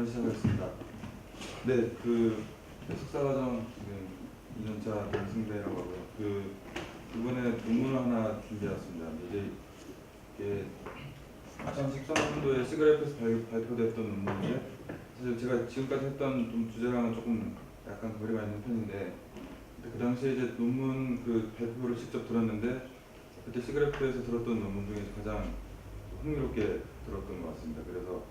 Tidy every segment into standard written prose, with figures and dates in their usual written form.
시작하겠습니다. 네, 석사과정 지금 2년차 김승배라고 하고요. 이번에 논문을 하나 준비해왔습니다. 이게 2013년도에 시그래프에서 발표됐던 논문인데, 사실 제가 지금까지 했던 좀 주제랑은 조금 약간 거리가 있는 편인데, 그 당시에 이제 논문 발표를 직접 들었는데, 그때 시그래프에서 들었던 논문 중에서 가장 흥미롭게 들었던 것 같습니다. 그래서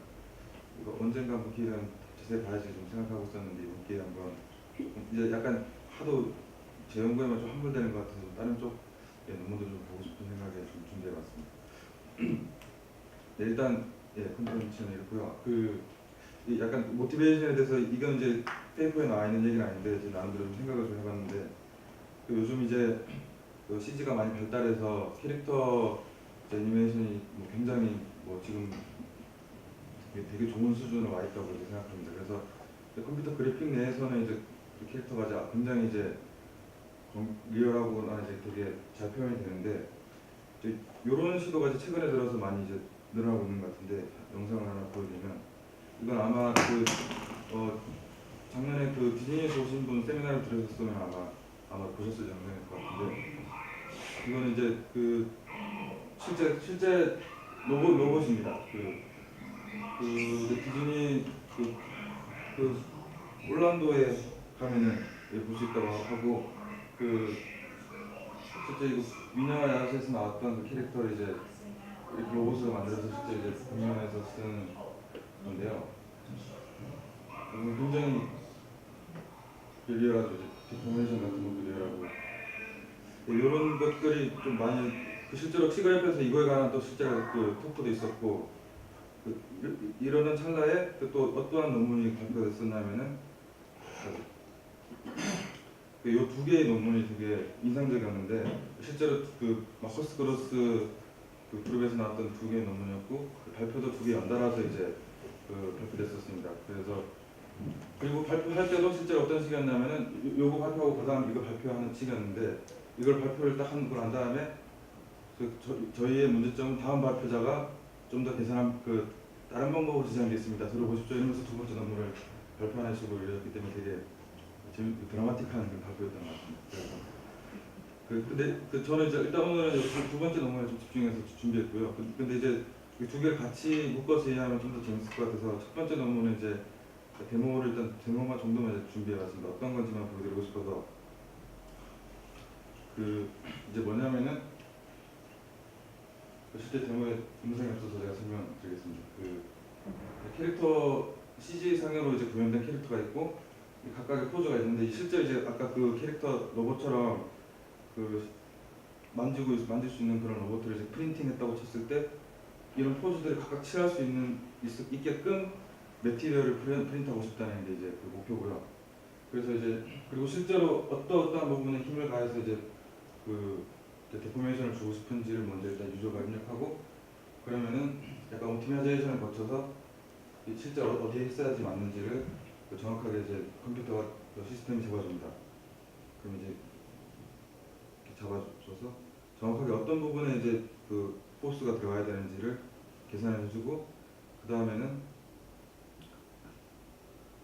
이거 언젠가 한번 기회는 자세히 봐야지 좀 생각하고 있었는데, 이번 기회에 한번 이제 약간 하도 제 연구에만 좀 함몰되는 것 같아서 다른 쪽의 논문도 좀 보고 싶은 생각에 좀 준비해봤습니다. 네, 일단 컨텐츠는 이렇고요. 이 약간 모티베이션에 대해서 이건 이제 페이퍼에 나와 있는 얘기는 아닌데 제 나름대로 좀 생각을 좀 해봤는데, 요즘 이제 CG가 많이 발달해서 캐릭터 애니메이션이 굉장히 지금 되게 좋은 수준으로 와 있다고 이렇게 생각합니다. 그래서 컴퓨터 그래픽 내에서는 이제 캐릭터가 굉장히 이제 리얼하고 이제 되게 잘 표현이 되는데, 이런 시도가 이제 최근에 들어서 많이 이제 늘어나고 있는 것 같은데, 영상을 하나 보여드리면 이건 아마 작년에 디즈니에서 오신 분 세미나를 들으셨으면 아마 보셨을 장면일 것 같은데, 이거는 이제 실제 로봇입니다. 디즈니 올란도에 가면은 볼 수 있다고 하고, 실제 이거 미녀와 야수에서 나왔던 캐릭터를 이제 이렇게 로봇으로 만들어서 실제 이제 공연에서 쓰는 건데요. 굉장히 리얼하죠. 디포메이션 같은 것도 리얼하고, 이런 것들이 좀 많이 실제로 시그래프에서 이거에 관한 또 실제 토크도 있었고, 이러는 찰나에 또 어떠한 논문이 발표됐었냐면은 이 두 개의 논문이 되게 인상적이었는데, 실제로 마커스 그로스 그룹에서 나왔던 두 개의 논문이었고, 발표도 두 개 연달아서 이제 발표됐었습니다. 그리고 발표할 때도 실제로 어떤 시기였냐면은 요거 발표하고 그다음 이거 발표하는 시기였는데, 이걸 발표를 딱 하고 난 다음에 저희의 문제점은 다음 발표자가 좀 더 계산한 다른 방법으로 디자인되어 있습니다. 들어보십시오. 이러면서 두 번째 논문을 발표하는 식으로 이렇기 때문에 되게 드라마틱한 발표였던 것 같습니다. 근데 저는 이제 일단 오늘은 두 번째 논문에 좀 집중해서 준비했고요. 근데 이제 이 두 개를 같이 묶어서 이해하면 좀 더 재밌을 것 같아서, 첫 번째 논문은 이제 데모만 정도만 이제 준비해봤습니다. 어떤 건지만 보여드리고 싶어서, 이제 뭐냐면은 실제 데모에 영상이 없어서 제가 설명드리겠습니다. 캐릭터 CG 상으로 이제 구현된 캐릭터가 있고, 각각의 포즈가 있는데, 실제 이제 아까 캐릭터 로봇처럼 만질 수 있는 그런 로봇을 이제 프린팅했다고 쳤을 때, 이런 포즈들을 각각 칠할 수 있게끔 매티리얼을 프린트하고 싶다는 게 이제 목표고요. 그래서 이제 그리고 실제로 어떠한 부분에 힘을 가해서 이제 데포메이션을 주고 싶은지를 먼저 일단 유저가 입력하고, 그러면은 약간 오티마이제이션을 거쳐서 실제 어디에 했어야지 맞는지를 정확하게 이제 컴퓨터가 시스템이 잡아줍니다. 그럼 이제 잡아줘서 정확하게 어떤 부분에 이제 포스가 들어가야 되는지를 계산해주고, 그 다음에는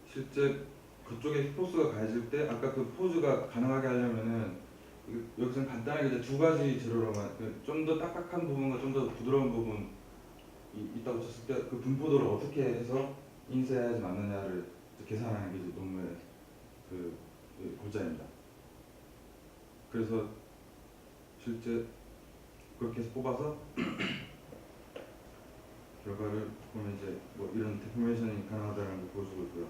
실제 그쪽에 포스가 가해질 때 아까 포즈가 가능하게 하려면은 여기서는 간단하게 이제 두 가지 재료로만 좀 더 딱딱한 부분과 좀 더 부드러운 부분이 있다고 쳤을 때 분포도를 어떻게 해서 인쇄해야지 맞느냐를 계산하는 게 이제 논문의 골자입니다. 그래서 실제 그렇게 해서 뽑아서 결과를 보면 이제 이런 데포메이션이 가능하다는 걸 보여주고 있고요.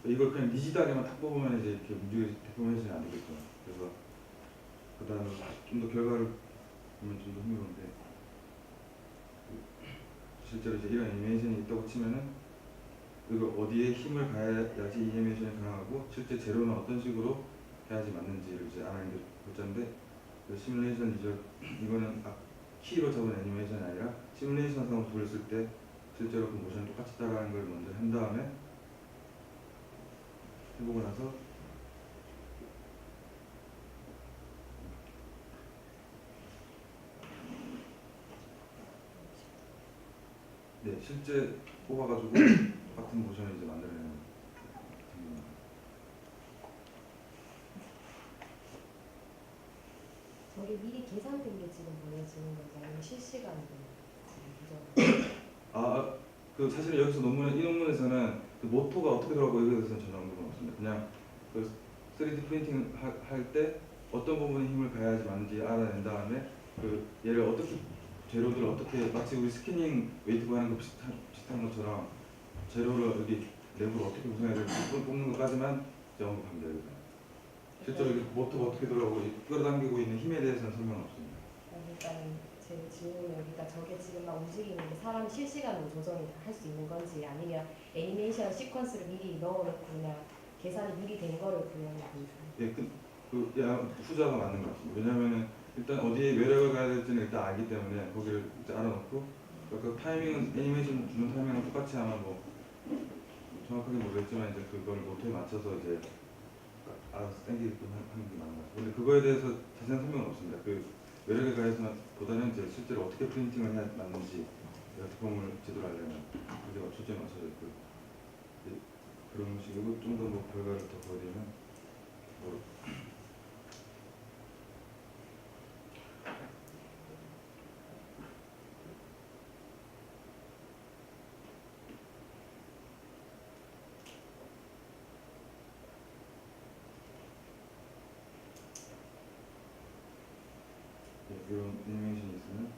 이걸 그냥 니지다게만 딱 뽑으면 이제 이렇게 움직여서 데포메이션이 안 되겠죠. 그래서 그 다음에 좀 더 결과를 보면 좀 더 흥미로운데, 실제로 이제 이런 애니메이션이 있다고 치면은 이걸 어디에 힘을 가해야지 이 애니메이션이 가능하고, 실제 재료는 어떤 식으로 해야지 맞는지를 이제 알아내는 게 골자인데, 시뮬레이션 이거는 키로 잡은 애니메이션이 아니라 시뮬레이션 상으로 돌렸을 때 실제로 그 모션이 똑같이 따라가는 걸 먼저 한 다음에 해보고 나서 실제 뽑아가지고 같은 모션을 이제 만들어내는. 저게 미리 계산된 게 지금 보여지는 건지 아니면 실시간으로 지금 그 사실 여기서 이 논문에서는 그 모토가 어떻게 들어가고 이거에 대해서는 전혀 언급은 없습니다. 그냥 그 3D 프린팅 할 때 어떤 부분에 힘을 가해야지 맞는지 알아낸 다음에 그 얘를 어떻게 재료들을 어떻게 마치 우리 스캐닝 웨이트 구하는 거 비슷한 것처럼 재료를 여기 내부를 어떻게 구성해야 될지 뽑는 것까지만 이제 언급합니다. 여기서. 실제로 이게 모토가 어떻게 돌아가고 끌어당기고 있는 힘에 대해서는 설명은 없습니다. 일단 제 질문은 그러니까 저게 지금 막 움직이는 게 사람이 실시간으로 조정이 할 수 있는 건지 아니면 애니메이션 시퀀스를 미리 넣어놓고 그냥 계산이 미리 된 거를 그냥 보여주는 예, 후자가 맞는 것 같습니다. 왜냐하면은 일단 어디에 매력을 가야 될지는 일단 알기 때문에 거기를 이제 알아놓고 그 타이밍은 애니메이션 주는 타이밍은 똑같이 아마 뭐 정확하게 모르겠지만 이제 그걸 모토에 맞춰서 이제 알아서 당기게끔 하는 게 맞는 것 같아요. 근데 그거에 대해서 자세한 설명은 없습니다. 그 매력에 가해서보다는 이제 실제로 어떻게 프린팅을 해야 맞는지 제품을 제대로 하려면 그게 초점에 맞춰져 있고 그런 식으로 좀 더 뭐 결과를 더 보여드리면 뭐 이런 애니메이션이 있으면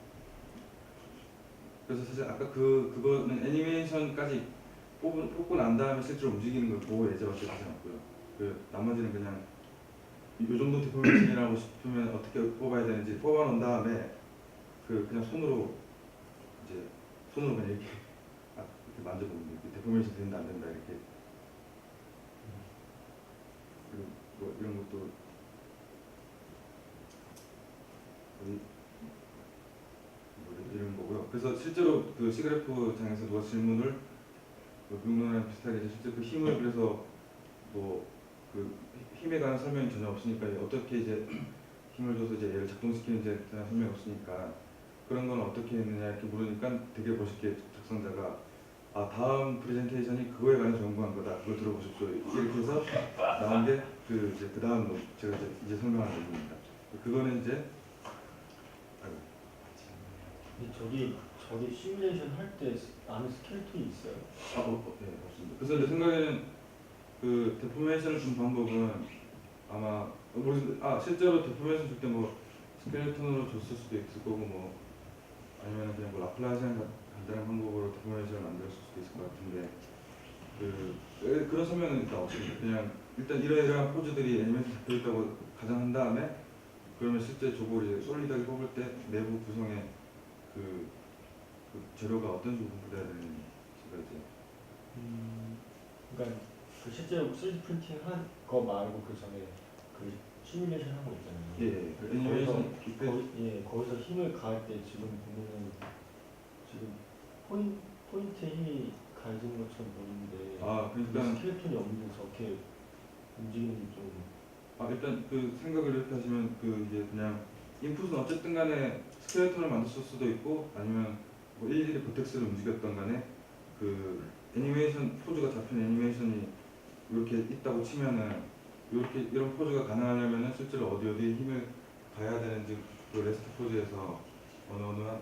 그래서 사실 아까 그거는 애니메이션까지 뽑고 난 다음에 실제로 움직이는 걸 보고 예제밖에 하지 않고요. 그 나머지는 그냥 요 정도 디포메이션이라고 싶으면 어떻게 뽑아야 되는지 뽑아놓은 다음에 그냥 손으로 그냥 이렇게 이렇게 만져보면 이렇게 디포메이션 된다 안 된다 이렇게 그리고 뭐 이런 것도 이런 거고요. 그래서 실제로 그 시그래프 장에서 누가 질문을 능론이랑 비슷하게 실제 그 힘을 그래서 뭐 그 힘에 관한 설명이 전혀 없으니까 어떻게 이제 힘을 줘서 이제 얘를 작동시키는지에 대한 설명이 없으니까 그런 건 어떻게 했느냐 이렇게 물으니까 되게 멋있게 작성자가 다음 프레젠테이션이 그거에 관해서 연구한 거다. 그거 들어보십시오. 이렇게 해서 나온 게 이제 그 다음 제가 이제 설명하는 부분입니다. 그거는 이제 저기 시뮬레이션 할 때 안에 스켈레톤이 있어요? 네, 없습니다. 그래서 내 생각에는 그 데포메이션을 준 방법은 아마 실제로 데포메이션 줄 때 뭐 스켈레톤으로 줬을 수도 있을 거고 뭐 아니면 그냥 뭐 라플라시안 간단한 방법으로 데포메이션을 만들었을 수도 있을 것 같은데 그런 설명은 일단 없습니다. 그냥 일단 이러이러한 포즈들이 애니메이션 잡혀 있다고 가정한 다음에 그러면 실제 저걸 이제 솔리드하게 뽑을 때 내부 구성에 그 재료가 어떤 식으로 분포돼야 되는지가 이제 그러니까 그 실제로 3D 프린팅 한 거 말고 그 전에 그 시뮬레이션 한 거 있잖아요. 예, 그 애니메이션 거기서 힘을 가할 때 지금 보면은 지금 포인트에 힘이 가해지는 것처럼 보이는데 그러니까 스켈레톤이 없는데 저렇게 움직이는 게 좀 일단 그 생각을 이렇게 하시면 이제 그냥 인풋은 어쨌든 간에 스켈레톤을 만들었을 수도 있고 아니면 뭐 일일이 보텍스를 움직였던 간에 그 애니메이션 포즈가 잡힌 애니메이션이 이렇게 있다고 치면은 이런 포즈가 가능하려면은 실제로 어디에 힘을 가야 되는지 그 레스트 포즈에서 어느 한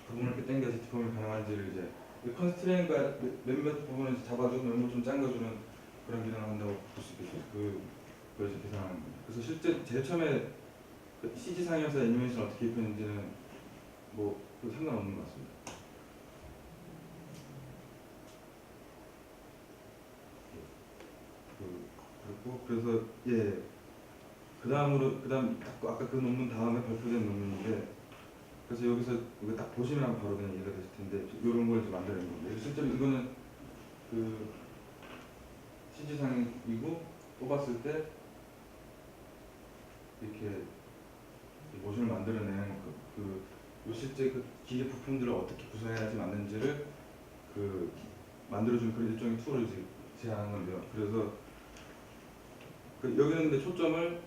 부분을 이렇게 당겨서 디폼이 가능한지를 이제 컨스트레인과 몇몇 부분을 잡아주고 몇몇 좀 잠가주는 그런 기능을 한다고 볼 수 있겠죠. 그걸 이제 계산하는 겁니다. 그래서 실제 제일 처음에 CG상에서 애니메이션 어떻게 입혔는지는 뭐 상관없는 것 같습니다. 그래서 그다음 아까 그 논문 다음에 발표된 논문인데 그래서 여기서 이거 딱 보시면 바로 그냥 이해가 되실 텐데 이런 걸 이제 만들어낸 겁니다. 실제로 이거는 그 CG상이고 뽑았을 때 이렇게 모션을 만들어내는 실제 그 기계 부품들을 어떻게 구성해야지 맞는지를 만들어주는 그런 일종의 툴을 이제 제안한 건데요. 그래서 여기는 근데 초점을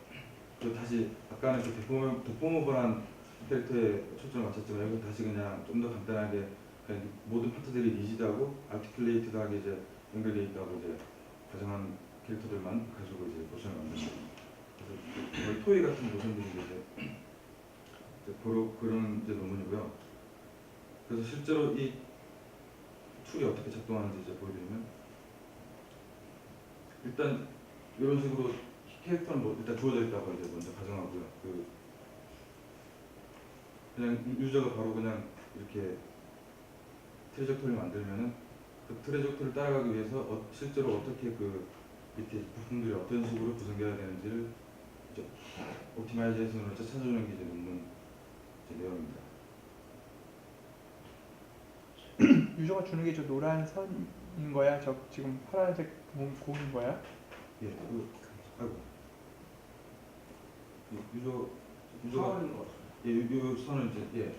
다시 아까는 데포머블한 캐릭터에 초점을 맞췄지만 여기 다시 그냥 좀 더 간단하게 그러니까 모든 파트들이 리지드하고 아티큘레이트드하게 이제 연결되어 있다고 이제 가정한 캐릭터들만 가지고 이제 모션을 만든다. 그래서 거의 토이 같은 모션들이 이제 그런 이제 논문이고요. 그래서 실제로 이 툴이 어떻게 작동하는지 이제 보여드리면, 일단 이런 식으로 캐릭터는 뭐 일단 주어져 있다고 이제 먼저 가정하고요. 그냥 유저가 바로 그냥 이렇게 트레젝토리를 만들면은 그 트레젝토리를 따라가기 위해서 실제로 어떻게 그 밑에 부품들이 어떤 식으로 구성되어야 되는지를 이제 옵티마이제이션으로 찾아주는 게 이제 논문 이제 내용입니다. 유저가 주는 게 저 노란 선인 거야? 저 지금 파란색 공인 거야? 예, 아이고, 유저가 타원인 것 같아요. 요 선은 이제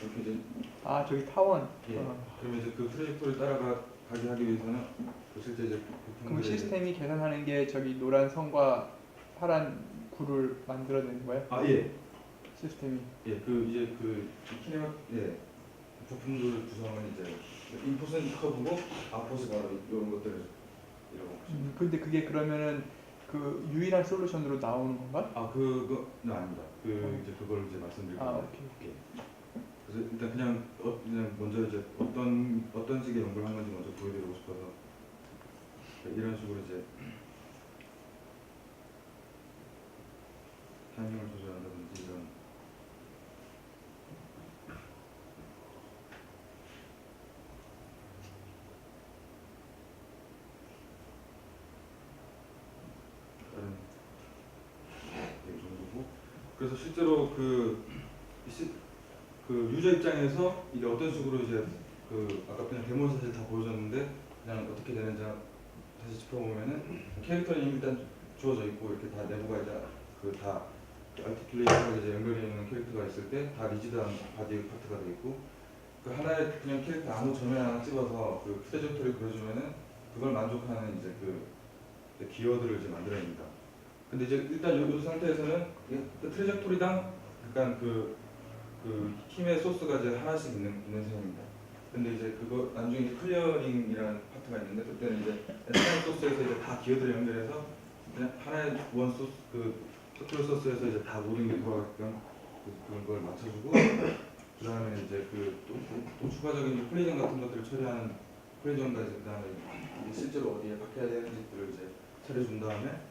이렇게 이제 아 저기 타원. 그러면 이제 그 트레젝토리 따라가게 하기 위해서는 그 실제 이제 그럼 시스템이 계산하는 게 저기 노란 선과 파란 구를 만들어내는 거야? 시스템이. 이제 그 키네마 부품들 구성은 이제 인풋은 커브고 아웃풋이 바로 이런 것들을 이런 거. 근데 그게 그러면은 그 유일한 솔루션으로 나오는 건가? 그거는 아닙니다. 이제 그걸 이제 말씀드릴 건데. 오케이. 그래서 일단 그냥 먼저 이제 어떤 식의 연구를 한 건지 먼저 보여드리고 싶어서 이런 식으로 이제 타이밍을 조절한다든지 이런 다른 이 정도고. 그래서 실제로 그 유저 입장에서 이게 어떤 식으로 이제 아까 그냥 데모 사실 다 보여줬는데 그냥 어떻게 되는지 다시 짚어보면은 캐릭터는 이미 일단 주어져 있고 이렇게 다 내부가 이제 다 아티큘레이트하게 이제 연결되어 있는 캐릭터가 있을 때 다 리지드한 바디 파트가 되어 있고, 그 하나의 그냥 캐릭터 아무 점에 하나 찍어서 그 트레젝토리 그려주면은 그걸 만족하는 이제 그 기어들을 이제 만들어냅니다. 근데 이제 일단 이 상태에서는 그 트레젝토리당 약간 그 힘의 소스가 이제 하나씩 있는 셈입니다. 근데 이제 그거 나중에 이제 클리어링이라는 파트가 있는데 그때는 이제 엔타임 소스에서 이제 다 기어들을 연결해서 그냥 하나의 원 소스 서큘러 소스에서 이제 다 모든 게 돌아가게끔 그런 걸 맞춰주고, 그 다음에 이제 또 추가적인 콜리전 같은 것들을 처리하는 콜리전까지, 그 다음에 실제로 어디에 박혀야 되는지들을 이제 처리해준 다음에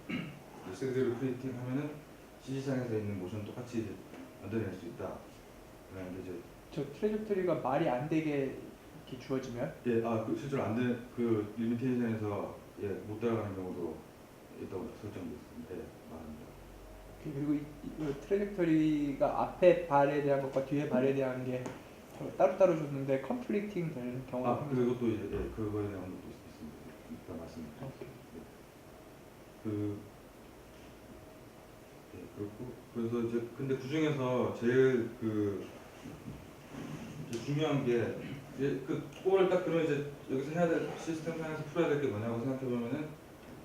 3D로 프린팅 하면은 CG상에서 있는 모션 똑같이 이제 만들어낼 수 있다. 그다음에 이제 저 트레젝토리가 말이 안 되게 이렇게 주어지면? 실제로 안 되는 그 리미테이션에서 못 따라가는 경우도 있다고 설정돼 있습니다. 말합니다. 그리고 이 트레젝토리가 앞에 발에 대한 것과 뒤에 발에 대한 게 따로따로 줬는데 컨플릭팅 되는 경우가 그것도 이제 그거에 대한 것도 있습니다. 일단 맞습니다. 그렇고, 그래서 이제 근데 그 중에서 제일 이제 중요한 게 그걸 딱 그러면 이제 여기서 해야 될 시스템 상에서 풀어야 될 게 뭐냐고 생각해 보면은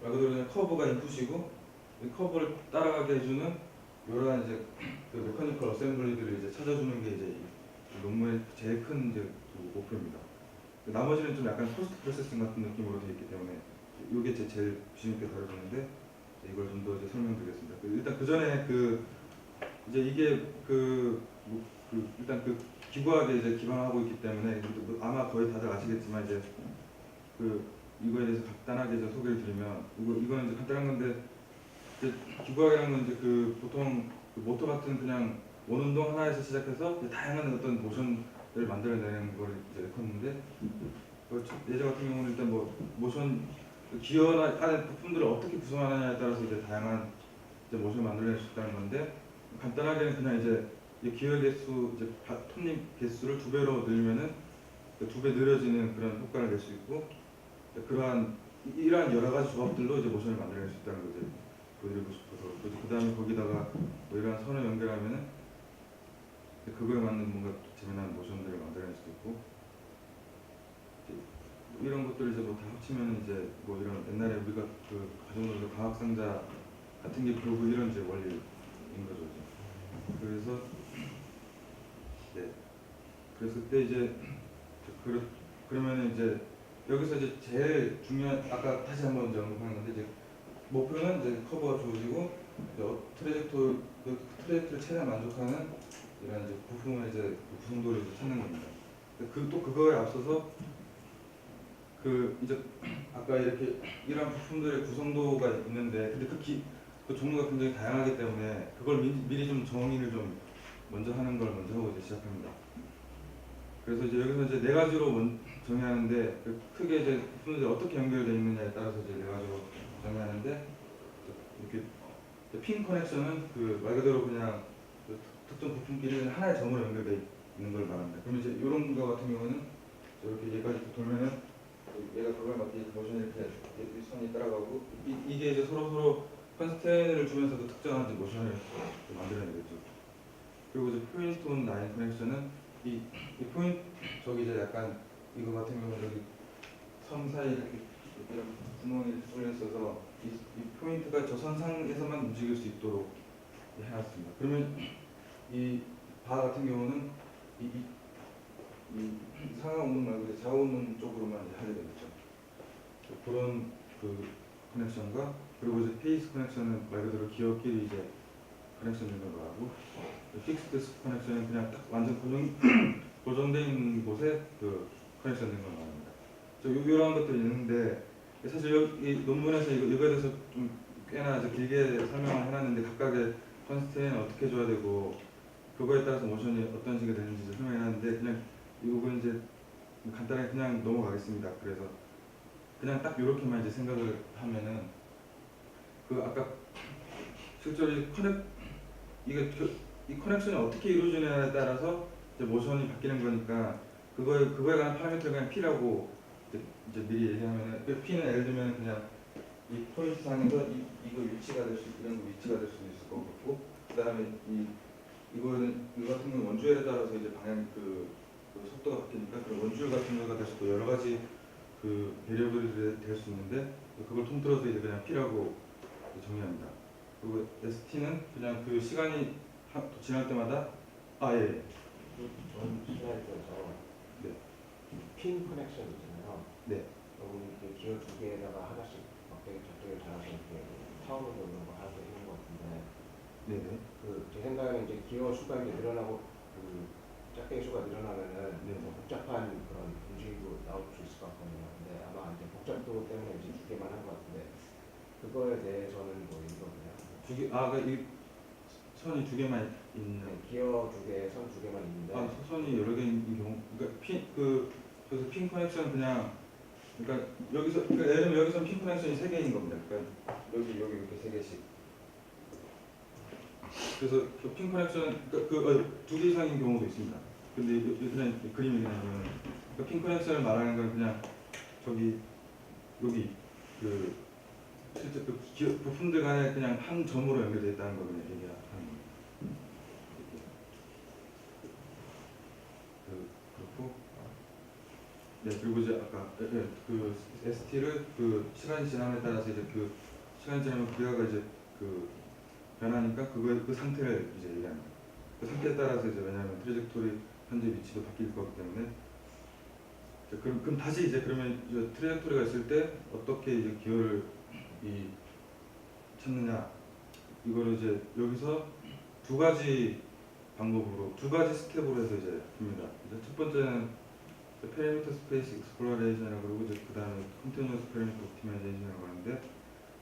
말 그대로 그냥 커브가 인풋이고 이 커브를 따라가게 해주는 여러 이제 그 메커니컬 어셈블리들을 이제 찾아주는 게 이제 이 논문의 제일 큰 이제 그 목표입니다. 나머지는 좀 약간 포스트 프로세싱 같은 느낌으로 되어 있기 때문에 이게 제일 비중 있게 다뤄지는데 이걸 좀 더 이제 설명드리겠습니다. 일단 그 전에 이제 이게 일단 기구학에 이제 기반하고 있기 때문에 아마 거의 다들 아시겠지만 이제 이거에 대해서 간단하게 이제 소개를 드리면 이거는 이제 간단한 건데 이제 기구학이라는 건 이제 보통 모터 같은 그냥 원운동 하나에서 시작해서 이제 다양한 어떤 모션을 만들어내는 걸 이제 일컫는데 예저 같은 경우는 일단 모션 기어나 안에 부품들을 어떻게 구성하느냐에 따라서 이제 다양한 이제 모션을 만들어낼 수 있다는 건데 간단하게는 그냥 이제 기어 개수 이제 톱님 개수를 2배로 늘리면은 2배 느려지는 그런 효과를 낼 수 있고, 이러한 여러 가지 조합들로 이제 모션을 만들어낼 수 있다는 걸 이제 보여드리고 싶어서 그 다음에 거기다가 이러한 선을 연결하면은 그거에 맞는 뭔가 재미난 모션들을 만들어낼 수도 있고, 이런 것들을 이제 다 합치면 이제 이런 옛날에 우리가 가정으로 과학 상자 같은 게 결국 이런 이제 원리인 거죠. 그래서 그때 이제 그러면 이제 여기서 이제 제일 중요한 아까 다시 한번 이제 언급한 건데 이제 목표는 이제 커버가 주어지고 이제 트레젝토리를 최대한 만족하는 이런 이제 부품을 이제 구성도를 이제 찾는 겁니다. 또 그거에 앞서서 그 이제 아까 이렇게 이런 부품들의 구성도가 있는데 근데 그 종류가 굉장히 다양하기 때문에 그걸 미리 좀 정의를 좀 먼저 하는 걸 먼저 하고 이제 시작합니다. 그래서 이제 여기서 이제 네 가지로 정의하는데 크게 이제 부품들이 어떻게 연결되어 있느냐에 따라서 이제 네 가지로 정의하는데 이렇게 핀 커넥션은 그 말 그대로 그냥 그 특정 부품끼리 하나의 점으로 연결되어 있는 걸 말합니다. 그러면 이제 이런 거 같은 경우는 이렇게 얘까지 돌면은 얘가 그걸 맞게 모션이 이렇게 선이 따라가고 이게 이제 서로 컨스텐을 주면서도 특정한 이제 모션을 만들어내겠죠. 그리고 이제 포인트 온 라인 커넥션은 이 포인트 저기 이제 약간 이거 같은 경우는 여기 선 사이 이렇게 이런 구멍이 이렇게 뚫려 있어서 이 포인트가 저 선상에서만 움직일 수 있도록 해놨습니다. 그러면 이 바 같은 경우는 이 상하 운동 말고 좌우 운동 쪽으로만 이제 하게 되겠죠. 그런 그 커넥션과 그리고 이제 페이스 커넥션은 말 그대로 기어끼리 이제 커넥션 되는 거 하고 픽스드 커넥션은 그냥 딱 완전 고정되어 있는 곳에 그 커넥션 되는 걸 말합니다. 이런 것들이 있는데 사실 이 논문에서 이거에 대해서 좀 꽤나 이제 길게 설명을 해놨는데 각각의 컨스트레인을 어떻게 줘야 되고 그거에 따라서 모션이 어떤 식이 되는지 설명해놨는데 그냥 이 부분 이제 간단하게 그냥 넘어가겠습니다. 그래서 그냥 딱 이렇게만 이제 생각을 하면은 그 아까 실제로 이 커넥션이 어떻게 이루어지느냐에 따라서 이제 모션이 바뀌는 거니까 그거에 관한 파라미터가 그냥 P라고 이제 미리 얘기하면은 그 P는 예를 들면 그냥 이 포인트 상에서 이거 위치가 될 수 이런 거 위치가 될 수도 있을 것 같고 그다음에 이거 같은 경우 원주율에 따라서 이제 방향 그 속도가 바뀌니까 그런 원주율 같은 거가 될 수도 여러 가지 그 베리어블이 될 수 있는데 그걸 통틀어서 이제 그냥 P라고 정의합니다. 그리고 ST는 그냥 그 시간이 지날 때마다 예. 전 슬라이드에서 네. 핀 커넥션 있잖아요. 네. 여기 이렇게 기어 두 개에다가 하나씩 막대기 작대기를 달아서 이렇게 타오르고 이런 거 하고 있는 것 같은데 네네. 제 생각에는 이제 기어 수가 이제 늘어나고 그 짝대기 수가 늘어나면은 네. 뭐 복잡한 그런 움직임도 나올 수 있을 것 같거든요. 근데 아마 이제 복잡도 때문에 이제 두 개만 한 것 같은데 그거에 대해서는 뭐 이거냐? 이 선이 두 개만 있는. 기어 두 개, 선 두 개만 있는데. 선이 여러 개인 경우, 그러니까 그래서 핀 커넥션 그러니까 예를 들면 여기서 핀 커넥션이 세 개인 겁니다. 그러니까 여기 이렇게 세 개씩. 그래서 그 핀 커넥션 두 개 이상인 경우도 있습니다. 근데 그냥 그림이 그냥 핀 커넥션을 말하는 건 그냥 여기 실제 부품들 간에 그냥 한 점으로 연결되어 있다는 걸 그냥 얘기하는 겁니다. 그렇고 그리고 이제 아까 그 ST를 그 시간이 지남에 따라서 이제 그 시간이 지나면 기가가 이제 그 변하니까 그 상태를 이제 얘기합니다. 그 상태에 따라서 이제 왜냐하면 트레젝토리 현재 위치도 바뀔 거기 때문에 그럼 다시 이제 그러면 이제 트레젝토리가 있을 때 어떻게 이제 기어를 찾느냐 이거를 이제 여기서 두 가지 방법으로 두 가지 스텝으로 해서 이제 합니다. 이제 첫 번째는 페리미터 스페이스 익스플로레이션이라고 그러고 이제 그 다음에 컨티뉴어스 페리미터 옵티마이제이션이라고 하는데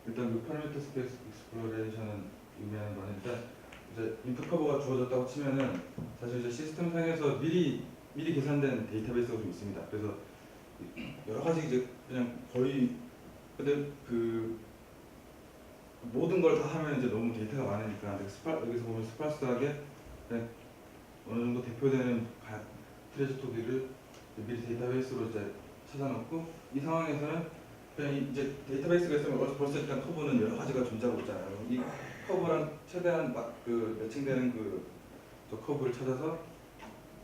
일단 그 페리미터 스페이스 익스플로레이션은 의미하는 거는 일단 이제 인풋 커버가 주어졌다고 치면은 사실 이제 시스템 상에서 미리 계산된 데이터베이스가 좀 있습니다. 그래서 여러 가지 이제 그냥 거의 근데 그 모든 걸 다 하면 이제 너무 데이터가 많으니까 여기서 보면 스파스하게 어느 정도 대표되는 트레젝토리를 미리 데이터베이스로 이제 찾아놓고 이 상황에서는 그냥 이제 데이터베이스가 있으면 벌써 일단 커브는 여러 가지가 존재하고 있잖아요. 이 커브랑 최대한 그 매칭되는 저 커브를 찾아서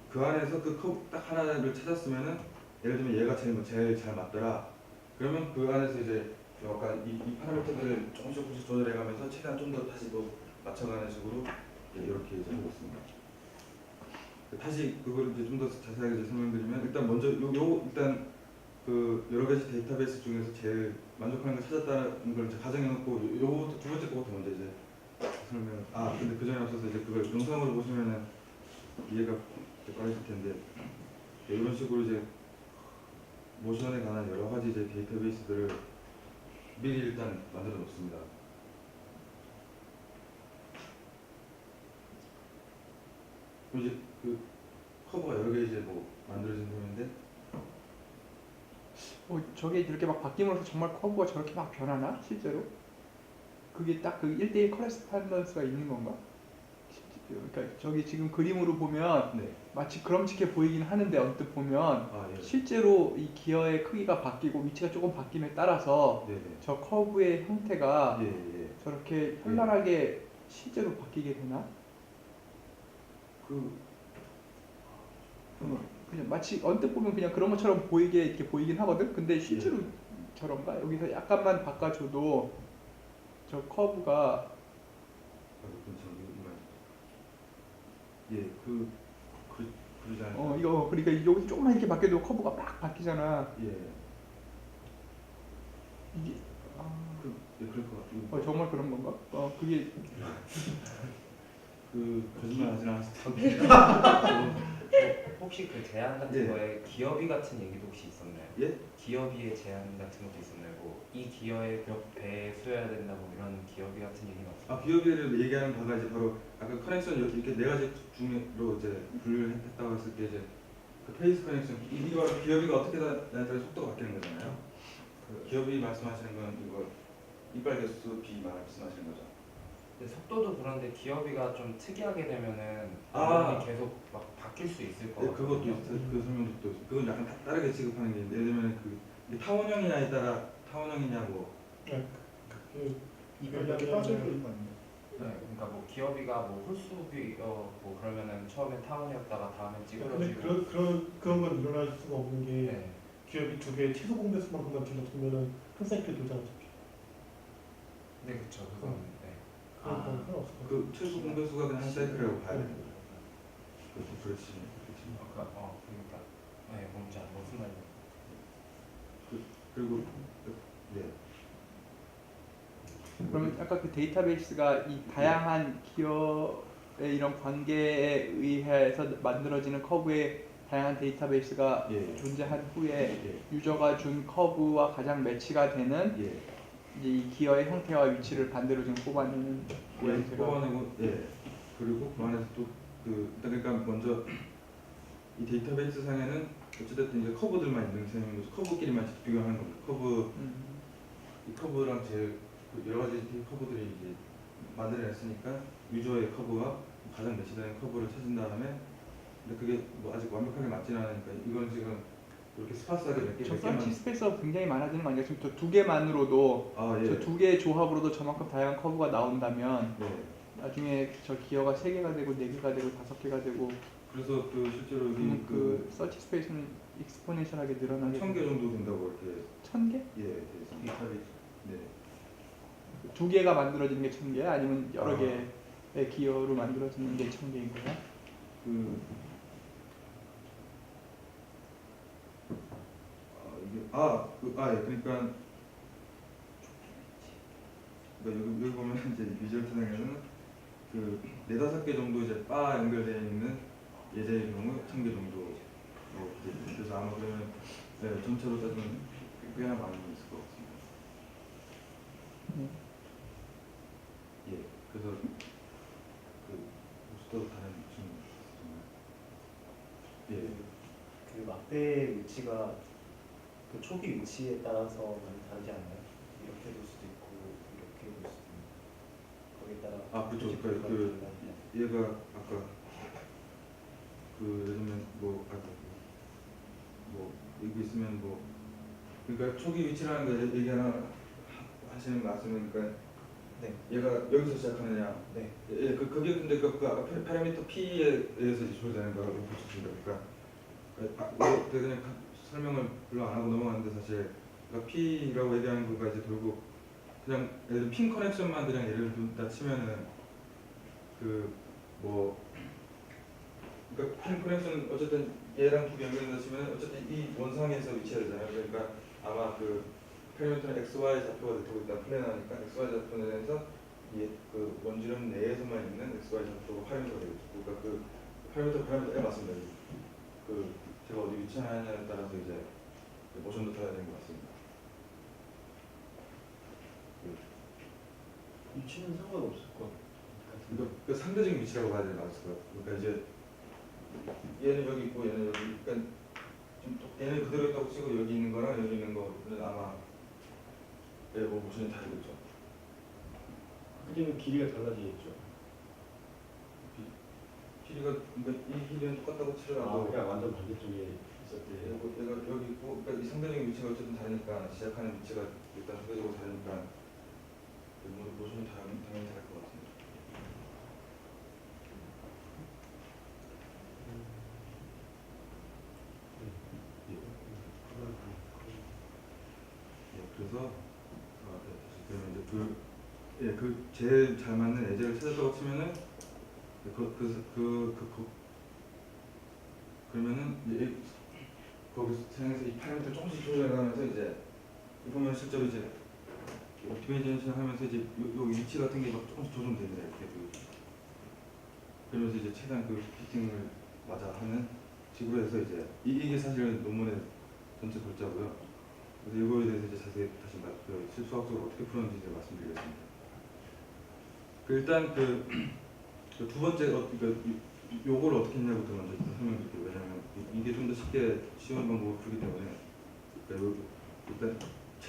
그 안에서 그 커브 딱 하나를 찾았으면은 예를 들면 얘가 제일 잘 맞더라. 그러면 그 안에서 이제 약간 이 파라미터들을 조금씩 조절해가면서 최대한 좀 더 다시 맞춰가는 식으로 이렇게 이제 하고 있습니다. 다시 그걸 이제 좀 더 자세하게 이제 설명드리면 일단 먼저 요 일단 그 여러 가지 데이터베이스 중에서 제일 만족하는 걸 찾았다는 걸 이제 가정해놓고 요거부터 두 번째 거부터 먼저 이제 설명. 근데 그 전에 앞서서 이제 그걸 영상으로 보시면은 이해가 빠르실 텐데 이런 식으로 이제 모션에 관한 여러 가지 이제 데이터베이스들을 미리 일단 만들어 놓습니다. 그럼 이제 그 커브가 여러 개 이제 뭐 만들어진 후인데 저게 이렇게 막 바뀜으로써 정말 커브가 저렇게 막 변하나 실제로? 그게 딱 그 1대1 커레스판던스가 있는 건가? 그러니까 저기 지금 그림으로 보면 네. 마치 그럼직해 보이긴 하는데 언뜻 보면 예. 실제로 이 기어의 크기가 바뀌고 위치가 조금 바뀜에 따라서 네네. 저 커브의 형태가 예. 저렇게 현란하게 실제로 바뀌게 되나? 그냥 마치 언뜻 보면 그냥 그런 것처럼 보이게 이렇게 보이긴 하거든. 근데 실제로 저런가? 여기서 약간만 바꿔줘도 저 커브가 그러지 않아요? 이거 그러니까 여기 조금만 이렇게 바뀌어도 커브가 막 바뀌잖아. 예. 이게 그럴 것 같아요. 정말 그런 건가? 그게 거짓말 하진 않았을 텐데. 혹시 그 제안 같은 예. 거에 기업이 같은 얘기도 혹시 있었나요? 예? 기업이의 제안 같은 것도 있었나요? 이 기어에 몇 배 수여야 된다 뭐 이런 기업이 같은 얘기는 없어요? 기업이를 얘기하는 바가 이제 바로 아까 커넥션 이렇게 네 가지 중으로 이제 분류를 했다고 했을 때 이제 그 페이스 커넥션 이거 기업이가 어떻게 나에 따라 속도가 바뀌는 거잖아요. 기업이 말씀하시는 건 이거 이빨 개수 B 말씀하시는 거죠. 근데 속도도 그런데 기업이가 좀 특이하게 되면은 아. 이게 계속 막 바뀔 수 있을 것 네, 같아요. 그것도 있어요. 그 설명도 또 있어요. 그건 약간 다르게 취급하는 게 있는데 예를 들면 이게 타원형이냐에 따라 타원형이냐 뭐 이걸 여기 빠져 있는 거 아니에요? 네, 그러니까 뭐 기업이가 뭐 홀수비 뭐 그러면은 처음에 타원이었다가 다음에 근데 찌그러지고. 그런 건 일어날 수가 없는 게 네. 기업이 두 개의 최소 공배수만큼만 길러두면은 한 사이클 도장 잡혀. 네, 그렇죠. 그건 네. 그런 건 상관없을 것 같아요. 그 최소 공배수가 그냥 한 사이클이라고 봐야 되는 거죠. 그렇지. 그러니까 네, 뭔지 무슨 말인지. 그리고 네. 그러면 아까 그 데이터베이스가 이 다양한 기업의 이런 관계에 의해서 만들어지는 커브의 다양한 데이터베이스가 예. 존재한 후에 예. 유저가 준 커브와 가장 매치가 되는 예. 이제 이 기어의 형태와 위치를 반대로 좀 뽑아내는 모양새가 뽑아내고 그리고 그 안에서 또 그러니까 먼저 이 데이터베이스 상에는 어찌됐든 이제 커브들만 있는 셈인 거죠. 커브끼리만 비교하는 겁니다. 이 커브랑 제일 여러 가지 커브들이 이제 만들어냈으니까 유저의 커브와 가장 매치되는 커브를 찾은 다음에 근데 그게 뭐 아직 완벽하게 맞지는 않으니까 이건 지금 이렇게 스파스하게 몇 저 개만 서치 스페이스가 굉장히 많아지는 거 아니에요? 지금 저 두 개만으로도 예. 저 두 개의 조합으로도 저만큼 다양한 커브가 나온다면 네. 나중에 저 기어가 3개가 되고 4개가 되고 5개가 되고 그래서 실제로 그러면 그 서치 스페이스는 익스포넨셜하게 늘어나게 1000개 정도 된다고 이렇게 1000개? 돼서 네. 2개가 만들어지는 게 1000개 아니면 여러 아. 개의 기어로 만들어지는 게 1000개인 거야? 그러니까 여기 보면 이제 리절트상에는 그 4-5개 정도 이제 바 연결되어 있는 예제의 경우 1000개 정도 그래서 아마 그러면 전체로 따지면 꽤나 많이 있을 것 같습니다. 그래서 또 다른 질문 있으신가요? 그 막대의 위치가 그 초기 위치에 따라서 많이 다르지 않나요? 이렇게 볼 수도 있고 이렇게 볼 수도 있고 거기에 따라 그렇죠. 얘가 아까 예를 들면 여기 있으면 그러니까 초기 위치라는 거 얘기하나 하시는 말씀이니까 네. 얘가 여기서 시작하느냐. 네. 그게 근데 그 파라미터 P에 의해서 이제 조절되는 거라고 볼 수 있습니다. 그러니까 그냥 설명을 별로 안 하고 넘어가는데 사실 그러니까 P라고 얘기하는 거가 이제 결국 그냥 예를 들어 핀 커넥션만 그냥 예를 든다 치면은 그러니까 핀 커넥션 어쨌든 얘랑 두 개 연결된다 치면 어쨌든 이 원상에서 위치해야 되잖아요. 그러니까 아마 그 패러미터는 XY 좌표가 되고 일단 플랜하니까 XY 좌표 내에서 이그 원주름 내에서만 있는 XY 좌표가 파라미터가 되겠죠. 그러니까 그 파라미터에 맞습니다. 그 제가 어디 위치하느냐에 따라서 이제 그 모션도 타야 되는 것 같습니다. 위치는 상관없을 것 같은데. 그 상대적인 위치라고 봐야 될 것 같아요. 그러니까 이제 얘는 여기 있고 얘는 여기, 그러니까 좀 얘는 그대로 있다고 치고 여기 있는 거랑 여기 있는 거는 아마 뭐 모션이 다르겠죠. 그렇게 되면 길이가 달라지겠죠. 길이가 그러니까 이 길이는 똑같다고 치더라도 그냥 완전 반대쪽에 있을 때. 얘가 여기 있고 그러니까 이 상대적인 위치가 어쨌든 다르니까 시작하는 위치가 일단 상대적으로 다르니까 모션이 당연히 다를 것 같습니다. 그래서 그러면 이제 그 제일 잘 맞는 예제를 찾았다고 치면은 그러면은 이제 거기서 생에서 이 파라미터 조금씩 조절해가면서 이제 보면 실제로 이제 옵티마이제이션 하면서 이제 요 위치 같은 게 막 조금씩 조정됩니다. 이렇게 그러면서 이제 최대한 그 피팅을 맞아 하는 식으로 해서 이제 이게 사실은 논문의 전체 골자고요. 그래서 이거에 대해서 이제 자세히 다시 그 실수학적으로 어떻게 풀었는지 이제 말씀드리겠습니다. 일단 두 번째 요걸 어떻게 했냐부터 먼저 설명드릴게요. 왜냐하면 이게 좀 더 쉬운 방법으로 풀기 때문에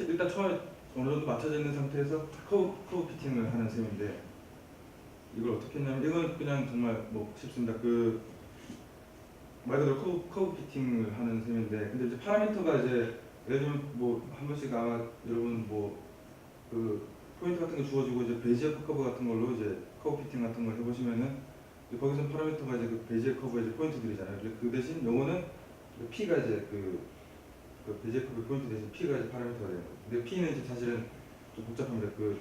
일단 처음에 어느 정도 맞춰져 있는 상태에서 커브 피팅을 하는 셈인데 이걸 어떻게 했냐면 이건 그냥 정말 뭐 쉽습니다. 말 그대로 커브 피팅을 하는 셈인데 근데 이제 파라미터가 이제 예를 들면 뭐 한 번씩 아마 여러분 포인트 같은 게 주어지고 이제 베지어 커브 같은 걸로 이제 커브 피팅 같은 걸 해보시면은 거기서 파라미터가 이제 그 베지어 커브의 이제 포인트들이잖아요. 그 대신 요거는 P가 이제 그 베지어 커브 포인트 대신 P가 이제 파라미터가 되는 거예요. 근데 P는 이제 사실은 좀 복잡합니다. 그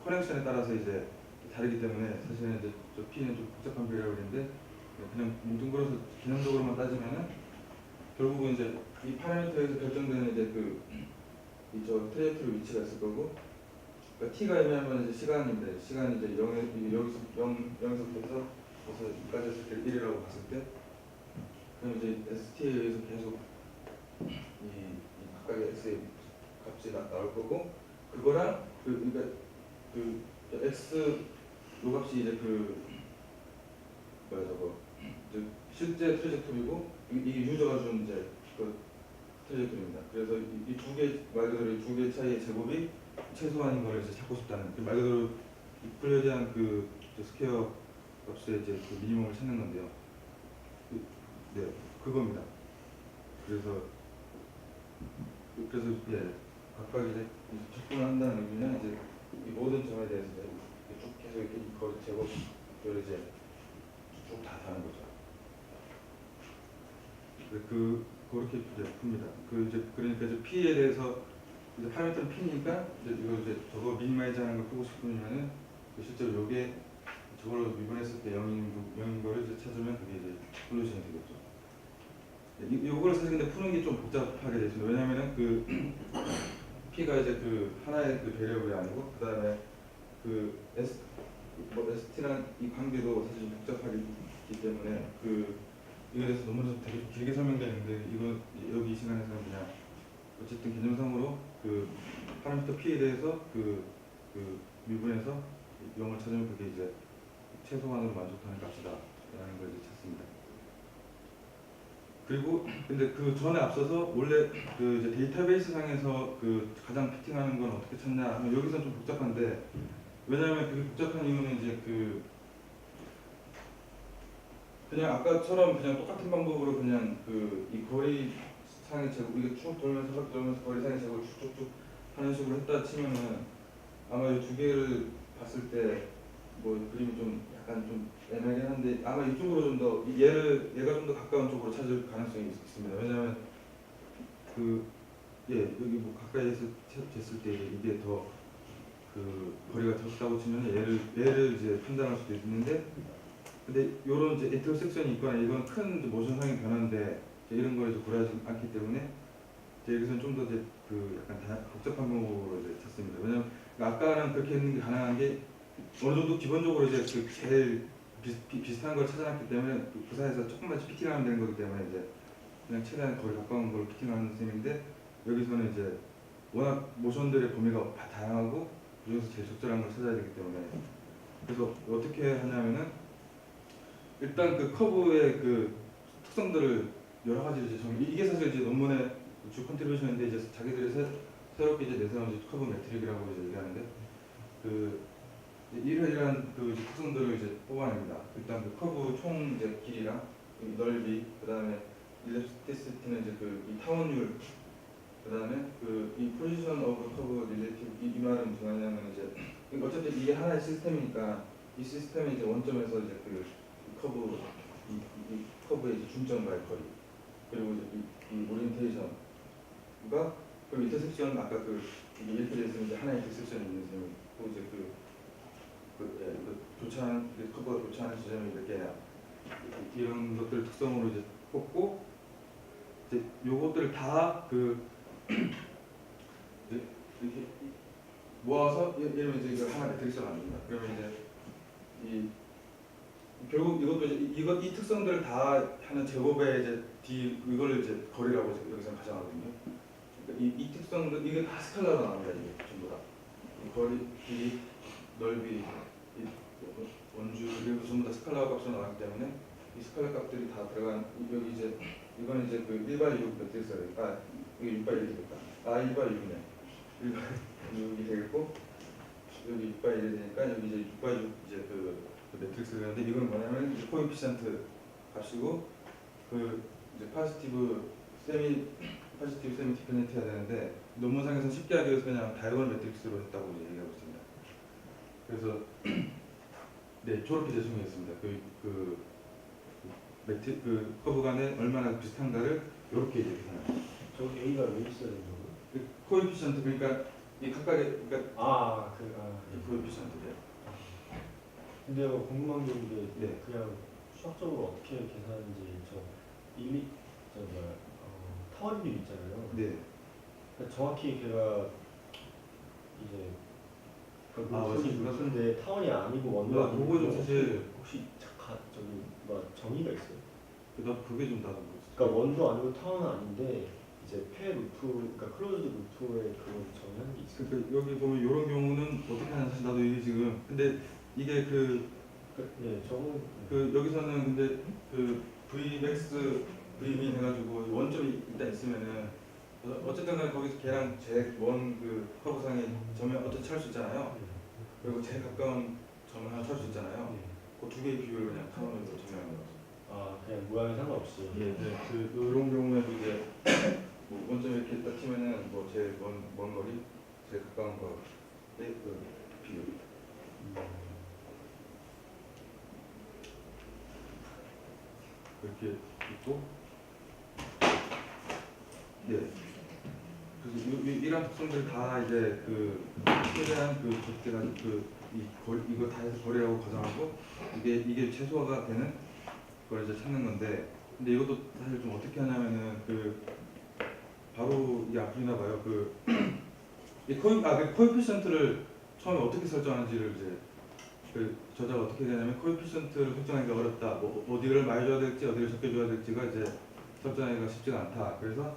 커넥션에 따라서 이제 다르기 때문에 사실은 이제 저 P는 좀 복잡한 비례라고 그러는데 그냥 뭉뚱그려서 기능적으로만 따지면은 결국은 이제 이 파라미터에서 결정되는 이제 저 트레이토리 위치가 있을 거고 그러니까 T가 애매하면 이제 시간인데 시간이 이제 0에서부터 그래서 2까지 했을 때 1이라고 봤을 때 그럼 이제 ST에 의해서 계속 이 각각의 X의 값이 나올 거고 그거랑 그러니까 X 요 값이 이제 이제 실제 트레젝토리고 이게 유저가 준 이제 트레젝토리입니다. 그래서 이 두 개 말 그대로 이 두 개 차이의 제곱이 최소한인 걸 이제 찾고 싶다는 말 그대로 풀에 대한 스퀘어 값의 이제 미니멈을 찾는 건데요. 네, 그겁니다. 그래서 각각 이제 접근을 한다는 의미는 이제 이 모든 점에 대해서 이제 쭉 계속 이렇게 거리 제곱을 이제 쭉 다 다는 거죠. 그렇게 이제 풉니다. 그러니까 이제 P에 대해서 이제 파라미터는 P니까 이제 저거 미니마이즈하는 걸 풀고 싶으면은 실제로 요게 저걸로 미분했을 때 0인 거를 이제 찾으면 그게 이제 솔루션이 되겠죠. 요거를 사실 근데 푸는 게 좀 복잡하게 되죠. 왜냐면은 P가 이제 하나의 배려블이 아니고 그 다음에 ST랑 이 관계도 사실 복잡하기 때문에 이거에 대해서 논문에서 되게 길게 설명되는데 이거 여기 이 시간에서는 그냥 어쨌든 개념상으로 파라미터 P에 대해서 미분해서 0을 찾으면 그게 이제 최소한으로 만족하는 값이다라는 걸 이제 찾습니다. 그리고 근데 전에 앞서서 원래 이제 데이터베이스 상에서 가장 피팅하는 건 어떻게 찾냐 하면 여기서는 좀 복잡한데 왜냐하면 그게 복잡한 이유는 이제 그냥 아까처럼 그냥 똑같은 방법으로 그냥 이 거리 상의 제곱 이게 쭉 돌면서 거리 상의 제곱을 쭉쭉쭉 하는 식으로 했다 치면은 아마 이 두 개를 봤을 때 뭐 그림이 좀 약간 좀 애매하긴 한데 아마 이쪽으로 좀 더 얘가 좀 더 가까운 쪽으로 찾을 가능성이 있습니다. 왜냐하면 여기 뭐 가까이에서 쟀을 때 이게 더 거리가 적다고 치면 얘를 이제 판단할 수도 있는데 근데 요런 이제 인터섹션이 있거나 이건 큰 이제 모션상의 변화인데 이제 이런 걸 이제 고려하지 않기 때문에 이제 여기서는 좀 더 이제 그 약간 복잡한 방법으로 이제 찾습니다. 왜냐면 아까는 그렇게 했는 게 가능한 게 어느 정도 기본적으로 이제 그 제일 비슷한 걸 찾아놨기 때문에 그 사이에서 조금만 피팅하면 되는 거기 때문에 이제 그냥 최대한 거리 가까운 걸 피팅하는 셈인데 여기서는 이제 워낙 모션들의 범위가 다양하고 그중에서 제일 적절한 걸 찾아야 되기 때문에 그래서 어떻게 하냐면은 일단 그 커브의 그 특성들을 여러 가지 이제 이게 사실 이제 논문의 주 컨트리뷰션인데 이제 자기들이 새롭게 이제 내세운 이제 커브 매트릭이라고 이제 얘기하는데 그 이러한 그 특성들을 이제 뽑아냅니다. 일단 그 커브 총 이제 길이랑 이 넓이, 그 다음에 일리프티시티는 이제 그 이 타원율, 그 다음에 그 이 포지션 오브 커브 릴레이티브 이 말은 무슨 말이냐면 이제 어쨌든 이게 하나의 시스템이니까 이 시스템의 이제 원점에서 이제 그 커브 이 커브의 이제 중점과의 거리 그리고 이제 이 오리엔테이션과 그 인터섹션 아까 그 이게 이렇게 됐으면 이제 하나의 인터섹션이 있는 셈이고 이제 그 교차하는 커브가 교차하는 지점이 몇 개냐 이런 것들 특성으로 이제 뽑고 이제 요것들을 다 그 이렇게 모아서 예를 들면 이제 이걸 하나 매트릭스가 만듭니다. 그러면 이제 이 결국 이것도 이제 이 특성들을 다 하는 제곱의 이제 d 이걸 이제 거리라고 이제 여기서 가정하거든요. 그러니까 이 특성들 이게 다 스칼라로 나옵니다. 이게 전부 다 이 거리, 길이, 넓이, 이 원주 그리고 전부 다 스칼라 값으로 나왔기 때문에 이 스칼라 값들이 다 들어간 여기 이제 이거는 이제 그 1/6 매트릭스가 되니까 이게 6/1이 되겠다. 1/6이네. 1/6이 되겠고 여기 6/1이 되니까 여기 이제 6/6 이제 그 매트릭스가 되는데 이건 뭐냐면 이제 코에피션트 값이고 그 이제 파지티브 세미 디펜던트가 되는데 논문상에서 쉽게 하기 위해서 그냥 다이아곤 매트릭스로 했다고 이제 얘기하고 있습니다. 그래서 네 저렇게 제시했습니다. 그 커브 간에 얼마나 비슷한가를 이렇게 이제 계산합니다. 저 A가 왜 있어야 되는 거예요? 그 코에피션트 그러니까 이 각각의 그러니까 이 코에피션트들. 근데 궁금한 게 이게 네. 그냥 수학적으로 어떻게 계산하는지 저 타원율 있잖아요. 네. 그러니까 정확히 걔가 이제 맞습니다. 근데 타원이 아니고 원도 나 그거 좀 사실 혹시 정의가 있어요? 나 그게 좀 나도 그러니까 원도 아니고 타원은 아닌데 이제 페 루프 그러니까 클로즈드 루프의 그런 정의하는 게 있어요. 그러니까 여기 보면 이런 경우는 어떻게 하냐 사실 나도 이게 지금 근데 이게 저는 여기서는 근데 그 Vmax, Vmin 해가지고 원점이 일단 있으면은 어쨌든 간에 거기서 걔랑 제일 먼 그 커브상의 점을 어떻게 찾을 수 있잖아요. 그리고 제일 가까운 점을 하나 찾을 수 있잖아요. 그 두 개의 비율을 그냥 타원으로 정리하는 거죠. 그냥 모양에 상관없이. 예, 이런 경우에도 이제 뭐 원점이 이렇게 딱 치면은 뭐 제일 먼 거리, 제일 가까운 거의 그 비율. 이렇게 있고, 네. 그래서 이런 특성들 다 이제 최대한 적대가 이거 다 해서 거리라고 가정하고 이게 최소화가 되는 걸 이제 찾는 건데, 근데 이것도 사실 좀 어떻게 하냐면은 바로 이게 앞이나 봐요. 이 코에피션트를 처음에 어떻게 설정하는지를 이제 저자가 어떻게 되냐면 코에피션트를 설정하기가 어렵다. 뭐 어디를 많이 줘야 될지 어디를 적게 줘야 될지가 이제 설정하기가 쉽지가 않다. 그래서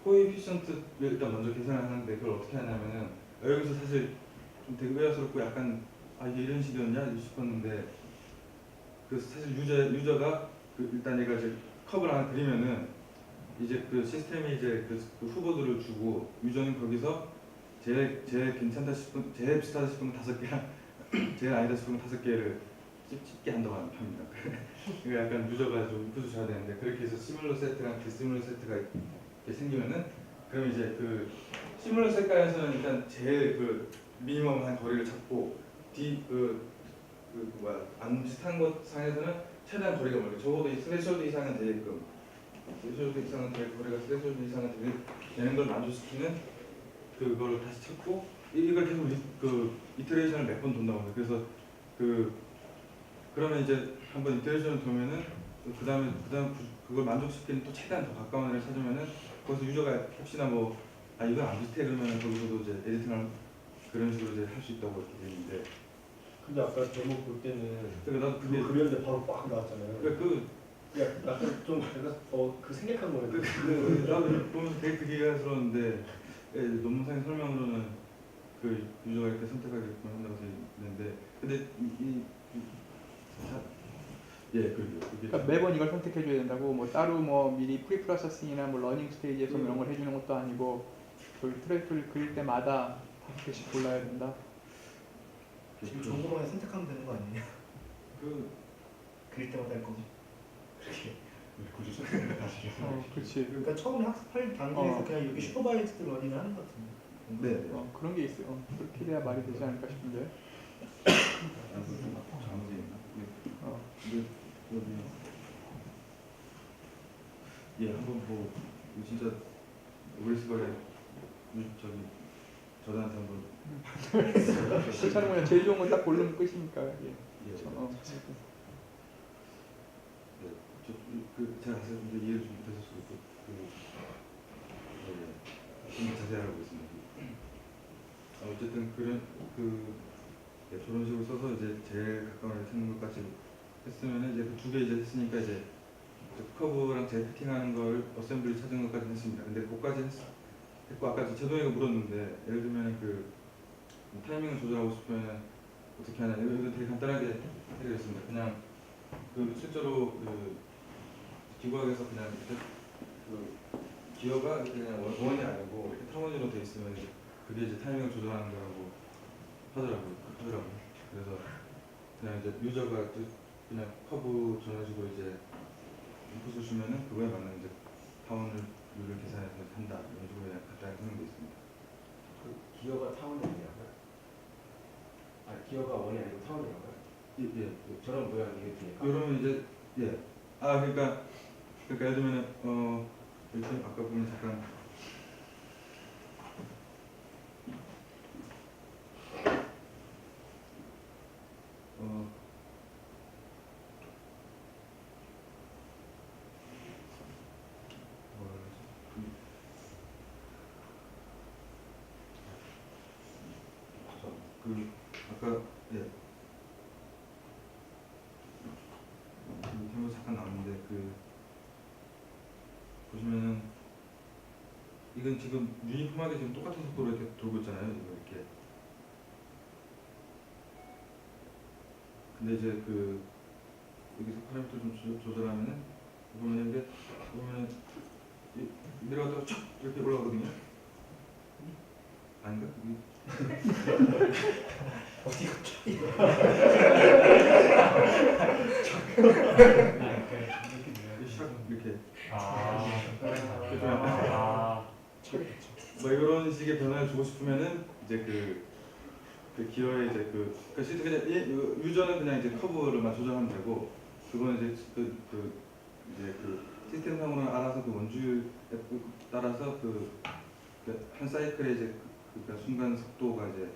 코에피션트를 일단 먼저 계산을 하는데 그걸 어떻게 하냐면은 여기서 사실 좀 되게 의아스럽고 약간 이게 이런 식이었냐 싶었는데 사실 유저가 일단 얘가 이제 컵을 하나 그리면은 이제 시스템이 이제 그 후보들을 주고 유저는 거기서 제일 괜찮다 싶은 제일 비슷하다 싶은 건 5개랑 제일 아니다 싶은 건 5개를 쉽게 한다고 하는 편입니다. 그러니까 약간 유저가 좀 인풋을 줘야 되는데 그렇게 해서 시뮬러 세트랑 디시뮬러 세트가 이렇게 생기면은 그럼 이제 시뮬러 세트에서는 일단 제일 미니멈한 거리를 찾고 안 비슷한 것 상에서는 최대한 거리가 멀게 적어도 이 스레셜드 이상은 되게끔 스레셜드 이상은 거리가 스레셜드 이상은 되는 걸 만족시키는 그걸 다시 찾고 이걸 계속 이터레이션을 몇 번 돈다고 해요. 그래서 그러면 이제 한번 이터레이션을 돌면은 그다음 그걸 만족시키는 또 최대한 더 가까운 애를 찾으면은 거기서 유저가 혹시나 뭐 이건 안 비슷해 그러면 거기서도 이제 에디팅을 그런 식으로 이제 할 수 있다고 이렇게 되는데 근데 아까 제목 볼 때는 그러니까 나도 그거 그게 그렸는데 바로 빡 나왔잖아요. 그러니까 약간 좀 제가 그 생략한 거예요. 나도 보면서 되게 기괴스러웠는데 논문상의 설명으로는 그 유저가 이렇게 선택하게끔 한다고 되어 있는데 근데 그게 그러니까 매번 이걸 선택해줘야 된다고 뭐 따로 뭐 미리 프리 프로세싱이나 뭐 러닝 스테이지에서 이런 걸 해주는 것도 아니고 저희 트랙을 그릴 때마다 5개씩 골라야 된다. 지금 정보방에 선택하면 되는 거 아니에요? 그 그릴 때마다 할 거지. 그렇게. 굳이 선택을 다시 그렇지. 그러니까 처음에 학습할 단계에서 어. 그냥 여기 슈퍼바이즈드 러닝을 하는 것 같은데. 네. 그런 게 있어요. 그렇게 돼야 말이 되지 않을까 싶은데. 잘못돼 있나? 어. 한번 뭐 진짜 오리스바에 저기 저한테 한번 괜찮은 거야. 제일 좋은 건 딱 고르면 끝이니까. 예. 제가 사실 좀 이해를 좀 못했을 수도 있고 좀 자세히 알아보겠습니다. 어쨌든 저런 식으로 써서 이제 제일 가까운 애 찾는 것까지 했으면은 이제 그 두 개 이제 했으니까 이제 커브랑 재피팅하는 걸 어셈블리 찾은 것까지 했습니다. 근데 그것까지 했고 아까 제동이가 물었는데 예를 들면 타이밍을 조절하고 싶으면 어떻게 하냐 이거 되게 간단하게 해드리겠습니다. 그냥 실제로 기구학에서 그냥 기어가 그냥 원이 아니고 이렇게 타원으로 돼 있으면 그게 이제 타이밍을 조절하는 거라고 하더라고요. 그래서 그냥 이제 유저가 그냥 커브 저런 식으로 이제 인풋을 주면은 그거에 맞는 이제 타원율을 계산해서 한다 이런 식으로 그냥 간단하게 설명돼 있습니다. 그 기어가 타원이 아니라고요? 기어가 원이 아니고 타원이라고요? 예. 저런 모양이 이게 그러면 이제 그러니까 예를 들면 이렇게 아까 보면 잠깐 아까 설명 잠깐 나왔는데 보시면은 이건 지금 유니폼하게 지금 똑같은 속도로 이렇게 돌고 있잖아요. 이렇게. 근데 이제 여기서 파라미터 좀 조절하면은 보면은 내려갔다가 촥 이렇게 올라가거든요. 아닌가? 어디 갑자기? 이렇게 아, 이런 식의 변화를 주고 싶으면은 이제 기어의 이제 실제 그냥 유저는 그냥 이제 커브를만 조절하면 되고 그거는 이제 이제 시스템상으로는 알아서 원주율에 따라서 한 사이클의 이제 순간 속도가 이제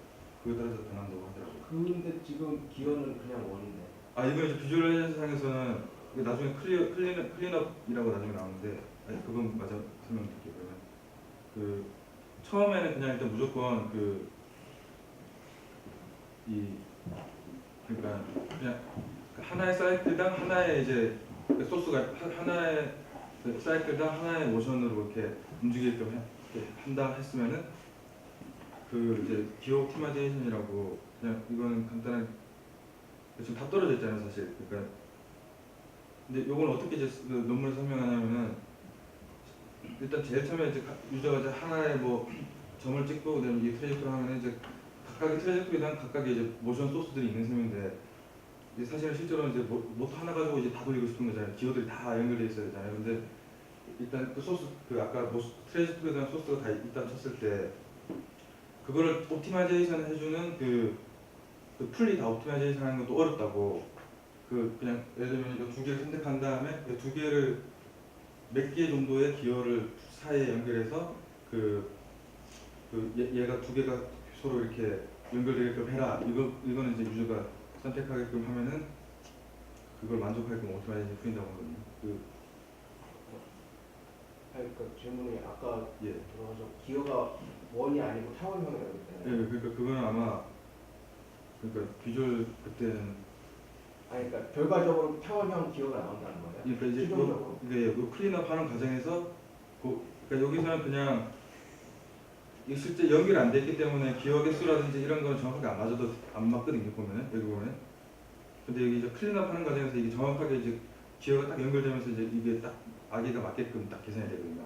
그에 따라서 변한다고 하더라고요. 근데 지금 기어는 그냥 원인데. 이거 이제 비주얼라이제이션상에서는 나중에 클린업이라고 나중에 나오는데 그건 맞아 설명드릴게요. 그러면 처음에는 그냥 일단 무조건 그러니까 그냥 하나의 사이클당 하나의 이제 소스가 하나의 사이클당 하나의 모션으로 이렇게 움직이게끔 한다 했으면은 이제 기어 옵티마이제이션이라고 그냥 이거는 간단한 지금 다 떨어져 있잖아요 사실. 그러니까 근데 요건 어떻게 이제 논문을 설명하냐면은 일단 제일 처음에 이제 유저가 이제 하나의 뭐 점을 찍고 그다음에 이 트레이저를 하면 이제 각각의 트레이저에 대한 각각의 이제 모션 소스들이 있는 셈인데 이제 사실은 실제로 이제 모터 하나 가지고 이제 다 돌리고 싶은 거잖아요. 기어들이 다 연결돼 있어야 되잖아요. 근데 일단 소스 아까 트레이저에 대한 소스가 다 일단 쳤을 때 그거를 옵티마이제이션 해주는 풀리 다 옵티마이제이션 하는 것도 어렵다고. 그냥 예를 들면 이 두 개를 선택한 다음에 그 두 개를 몇 개 정도의 기어를 사이에 연결해서 얘가 두 개가 서로 이렇게 연결되게끔 해라. 이거는 이제 유저가 선택하게끔 하면은 그걸 만족하게끔 오토마이징 풀린다고 하거든요. 그러니까 질문이 아까 예. 들어가서 기어가 원이 아니고 타원형이라고 예, 했잖아요. 그러니까 그거는 아마 그러니까 비주얼 그때는 아니 그러니까 결과적으로 타원형 기어가 나온다는 거예요. 그러니까 이제 최종적으로. 그 클린업 하는 과정에서 그러니까 여기서는 그냥 이 실제 연결이 안 됐기 때문에 기어 개수라든지 이런 건 정확하게 안 맞아도 안 맞거든요. 보면은 여기 보면은. 근데 여기 이제 클린업 하는 과정에서 이게 정확하게 이제 기어가 딱 연결되면서 이제 이게 딱 아기가 맞게끔 딱 계산이 되거든요.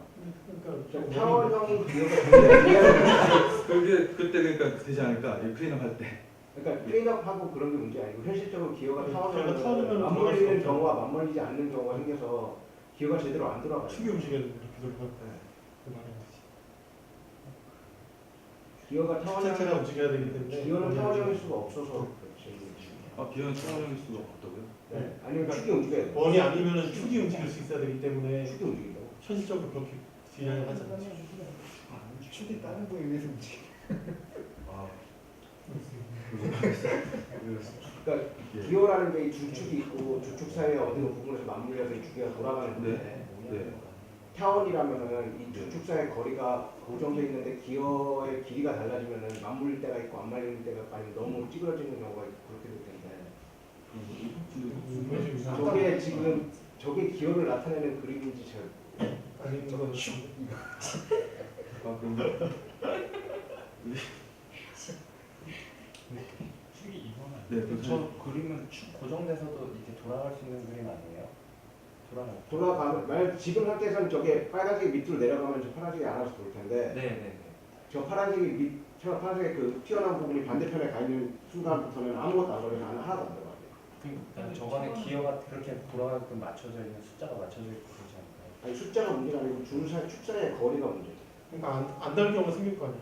그러니까 타원형 기어가 그게 그때 그러니까 되지 않을까? 이 클린업 할 때. 그러니까 클린업하고 그런 게 문제 아니고 현실적으로 기어가 타원형은 타원형은 들어갈 맞물리는 수 경우와 맞물리지 않는 경우가 생겨서 기어가 제대로 안 돌아가요. 축이 움직여야 되는 이렇게 돌아가. 네. 그 말이 안 되지. 기어가 자체가 타원형 움직여야 되기 때문에 기어는 타원형일 수가 없어서 그렇지. 기어는 타원형일 수가 없다고요? 네. 아니면 축이 움직여야 돼. 원이 아니면은 축이 움직일 수 있어야 되기 때문에 축이 움직인다고. 현실적으로 그렇게 디자인을 하잖아요. 축이 다른 거에 의해서 움직여. 아, 그러니까 예. 기어라는 게 이 두 축이 있고 두 축 사이에 어느 부분에서 맞물려서 이 주기가 돌아가는 건데 네. 타원이라면은 이 두 축 사이의 거리가 고정돼 있는데 기어의 길이가 달라지면은 맞물릴 때가 있고 안 맞물릴 때가 있고 아니면 너무 찌그러지는 경우가 있고 그렇게 될 텐데 저게 지금 저게 기어를 나타내는 그림인지 잘 아닌 건 축. 아, 그럼 축이 이거는 네, 그렇죠. 저 그림은 축 고정돼서도 이렇게 돌아갈 수 있는 그림 아니에요? 돌아가면 만약 지금 상태에서는 저게 빨간색이 밑으로 내려가면 저 파란색이 알아서 돌 텐데 네네네. 저 파란색이 파란색의 그 튀어나온 부분이 반대편에 가 있는 순간부터는 아무것도 안 걸리면 하나도 안 들어가요. 그러니까 저번에 기어가 그렇게 돌아가게끔 맞춰져 있는 숫자가 맞춰져 있고 그러지 않나요? 아니 숫자가 문제가 아니고 축 사이의 거리가 문제죠. 그러니까 안 닿을 경우가 생길 거 아니야.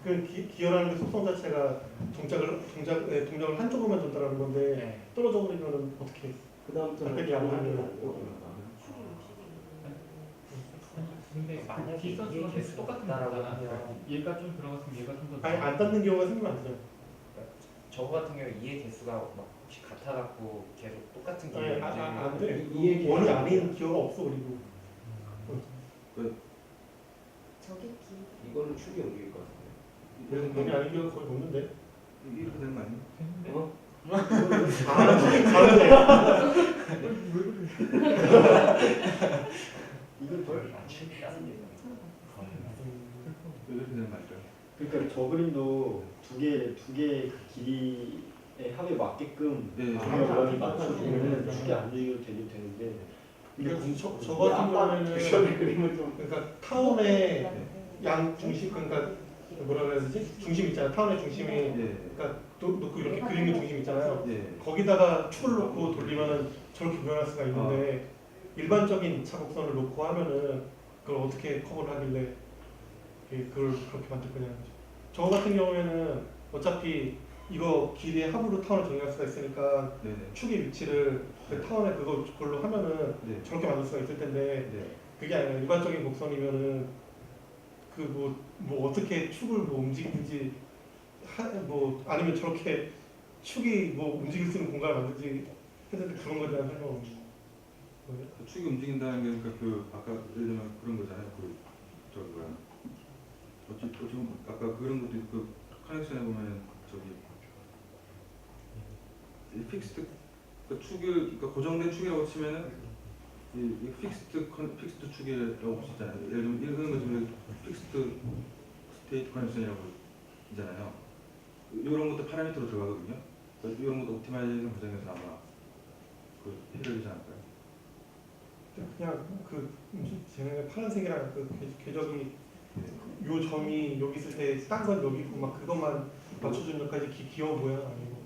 그 기어라는 게 속성 자체가 동작을 한쪽으로만 전달하는 건데 네. 떨어져 버리면은 어떻게 해? 그 다음부터는 밖에 안 하면 보이면 안 되고 근데 만약에 뒷선수가 이게 계속 똑같다라고 똑같다라고 하면 하면 얘가 좀 들어갔으면 얘가 좀더 아니 안 닿는 경우가 생기면 안 되잖아. 저거 같은 경우에 이해 개수가 막 혹시 같아갖고 계속 똑같은 아니 기회를 안 돼. 이해 원이 아닌 기어가 없어 그리고. 저게 기 이거는 축이 움직일 것 같은데. 원이 아닌 기어가 거의 없는데. 이렇게 되는 거 아니에요? 됐는데 어? 아 축이 다르네. 이건 덜. 이렇게 되는 거 아닐까요? 그러니까 저 그림도 두 개 길이의 합에 맞게끔 네. 모양이 맞춰주면 축이 안 움직여도 되는데 그러니까 저 같은 경우에는 그 그림은 좀 그러니까 타원의 양 중심 그러니까 뭐라 그래야 되지? 중심 있잖아. 타원의 중심이 예. 그러니까 놓고 이렇게 그리는 중심 있잖아요. 예. 거기다가 축을 놓고 돌리면은 저렇게 변할 수가 있는데 일반적인 2차 곡선을 놓고 하면은 그걸 어떻게 커버를 하길래 그걸 그렇게 만들 거냐는 거죠. 저 같은 경우에는 어차피 이거 길이의 합으로 타원을 정리할 수가 있으니까 네네. 축의 위치를 그 타원의 그걸로 하면은 네. 저렇게 만들 수가 있을 텐데 네. 그게 아니라 일반적인 곡선이면은 그 뭐 어떻게 축을 뭐 움직이는지 뭐 아니면 저렇게 축이 뭐 움직일 수 있는 공간을 만들지 했는데 그런 거에 대한 설명은 뭐예요? 그 축이 움직인다는 게 그러니까 그 아까 예를 들면 그런 거잖아요. 그 저기 뭐야. 어찌 아까 그런 것도 그 커넥션에 보면은 저기 이 픽스드 그 축을 그러니까 고정된 축이라고 치면은 이 픽스드 축이라고 볼 수 있잖아요. 예를 들면 이런 거 지금 픽스드 스테이트 커넥션이라고 있잖아요. 이런 것도 파라미터로 들어가거든요. 그러니까 이런 것도 옵티마이제이션 과정에서 아마 그 해결되지 않을까요? 그냥 그 제 생각에 파란색이랑 그 궤적이 요 점이 여기 있을 때 딴 건 여기 있고 막 그것만 맞춰주는 것까지 귀여워 보여 아니고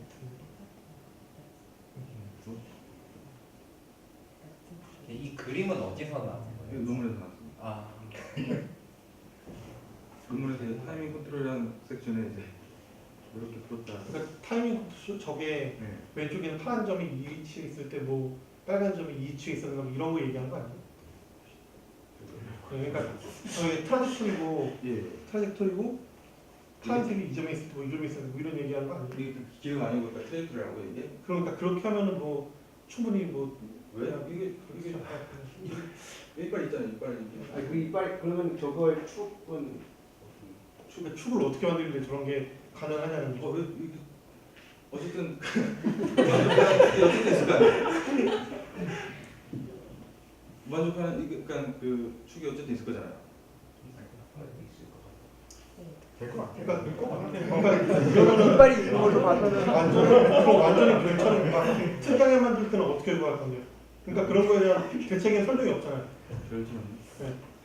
이 그림은 어디서 나온 거예요? 논문에서 나왔습니다. 아, 논문에서 타이밍 컨트롤이라는 섹션에 이제 이렇게 풀었다. 그러니까 타이밍 저게 네. 왼쪽에는 파란 점이 이 위치에 있을 때 뭐 빨간 점이 이 위치에 있었는 거 이런 거 얘기하는 거 아니에요? 그러니까 저게 트라젝토리고 예. 트라젝토리고 파란색이 이 점에 있을 때 뭐 이 점에 있을 때 뭐 이런 얘기하는 거 아니에요? 이게 기회가 아니고 그러니까 트레이드라고 이게 그러니까 그렇게 하면은 뭐 충분히 뭐 왜? 이게 이빨 있잖아요. 이빨 이게. 아니 그 이빨 그러면 저거의 축은 축을 어떻게 만들길래 저런 게 가능하냐는 거. 왜 이게 어쨌든 어떻게 있을 거 아니에요. 만족하는 이게 그러니까 그 축이 어쨌든 있을 거잖아요. 그러니까 이거는 이빨이 있는 걸로 봐서는 완전히 별처럼 막 책장에 만들 때는 어떻게 구할 건데요? 그러니까 그런 거에 대한 대책에 설명이 없잖아요. 별지만.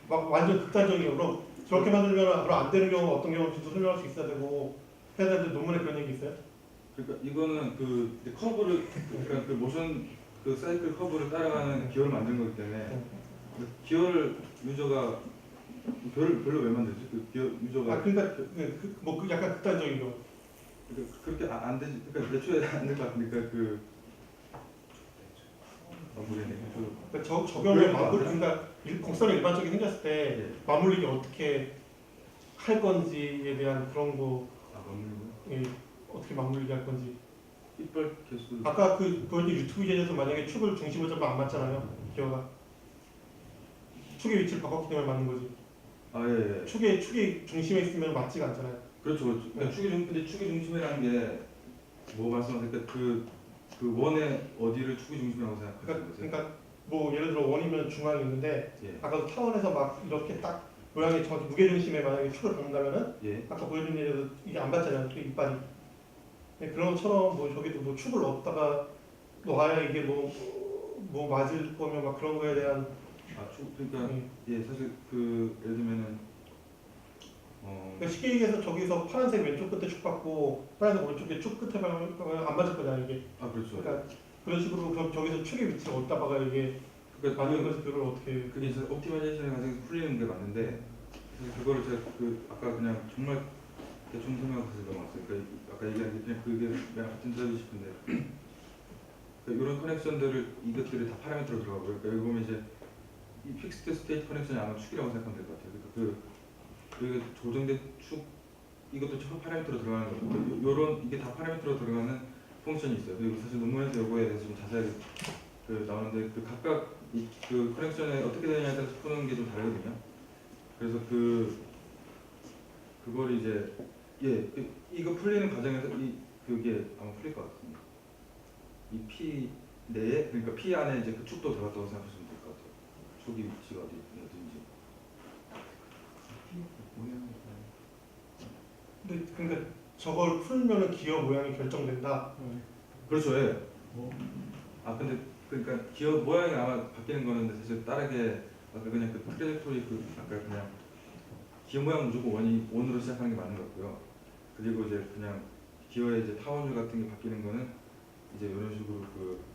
막 완전 극단적이고 그럼 저렇게 만들면 앞으로 안 되는 경우가 어떤 경우인지도 설명할 수 있어야 되고 해야 되는데 논문에 그런 얘기 있어요? 그러니까 이거는 그 이제 커브를 그러니까 그 모션 그 사이클 커브를 따라가는 기어를 만든 거기 때문에 그 기어를 유저가 별로 왜 만들지? 그 기어 유저가 아 그러니까 뭐 약간 극단적인 거. 그렇게 안 되지. 그러니까 애초에 안 될 것 같으니까 그 모르겠네. 그러니까 저 경우에 그러니까 곡선이 일반적인 생겼을 때 예. 맞물리기 어떻게 할 건지에 대한 그런 거 맞물리고 예, 어떻게 맞물리기 할 건지. 이빨 개수. 아까 그 보여준 유튜브 제에서 만약에 축을 중심을 잡으면 안 맞잖아요. 기어가 축의 위치를 바꿨기 때문에 맞는 거지. 아 예. 축의 중심에 있으면 맞지가 않잖아요. 그렇죠. 그러니까 근데 축의 중심이라는 게 뭐 말씀하세요? 그 원의 어디를 축의 중심이라고 생각하시는 거세요? 그러니까 뭐 예를 들어 원이면 중앙이 있는데 예. 아까 타원에서 막 이렇게 딱 모양이 정확히 무게 중심에 만약에 축을 박는다면은 예. 아까 보여준 예에서 이게 안 맞잖아요. 그 이빨이. 네, 그런 것처럼 뭐 저기도 뭐 축을 넣었다가 놓아야 이게 뭐 맞을 거면 막 그런 거에 대한 그러니까 예 사실 그 예를 들면은 그러니까 쉽게 얘기해서 저기서 파란색 왼쪽 끝에 축 받고 파란색 오른쪽에 축 끝에 박으면 안 맞을 거잖아요 이게. 그렇죠. 그러니까 그런 식으로 그럼 저기서 축의 위치를 어디다 박아 이게 그러니까 맞는 것을 그걸 어떻게 그게 이제 옵티마이제이션의 과정에서 풀리는 게 맞는데 사실 그거를 제가 그 아까 그냥 정말 대충 설명해서 넘어갔어요. 그러니까 아까 얘기한 게 그냥 그게 내가 같은 드리고 싶은데 그러니까 이런 커넥션들을 이것들이 다 파라미터로 들어가고요. 그러니까 여기 보면 이제 이 픽스드 스테이트 커넥션이 아마 축이라고 생각하면 될 것 같아요. 그러니까 그 조정된 축 이것도 첫 파라미터로 들어가는 거고 요런 이게 다 파라미터로 들어가는 펑션이 있어요. 그리고 사실 논문에서 요거에 대해서 좀 자세하게 그 나오는데 그 각각 그 커넥션에 어떻게 되냐에 따라서 푸는 게 좀 다르거든요. 그래서 그걸 이제 이거 풀리는 과정에서 그게 아마 풀릴 것 같습니다. 이 P 내에 그러니까 P 안에 이제 그 축도 들어갔다고 생각하시면 될 것 같아요. 축이 위치가 어디든지. 근데 그러니까 저걸 풀면은 기어 모양이 결정된다. 그렇죠. 예. 근데 그러니까 기어 모양이 아마 바뀌는 거는 사실 다르게 아까 그냥 그 트레젝토리 아까 그냥 기어 모양 무조건 원으로 시작하는 게 맞는 것 같고요. 그리고 이제 그냥 기어의 이제 타원줄 같은 게 바뀌는 거는 이제 이런 식으로 그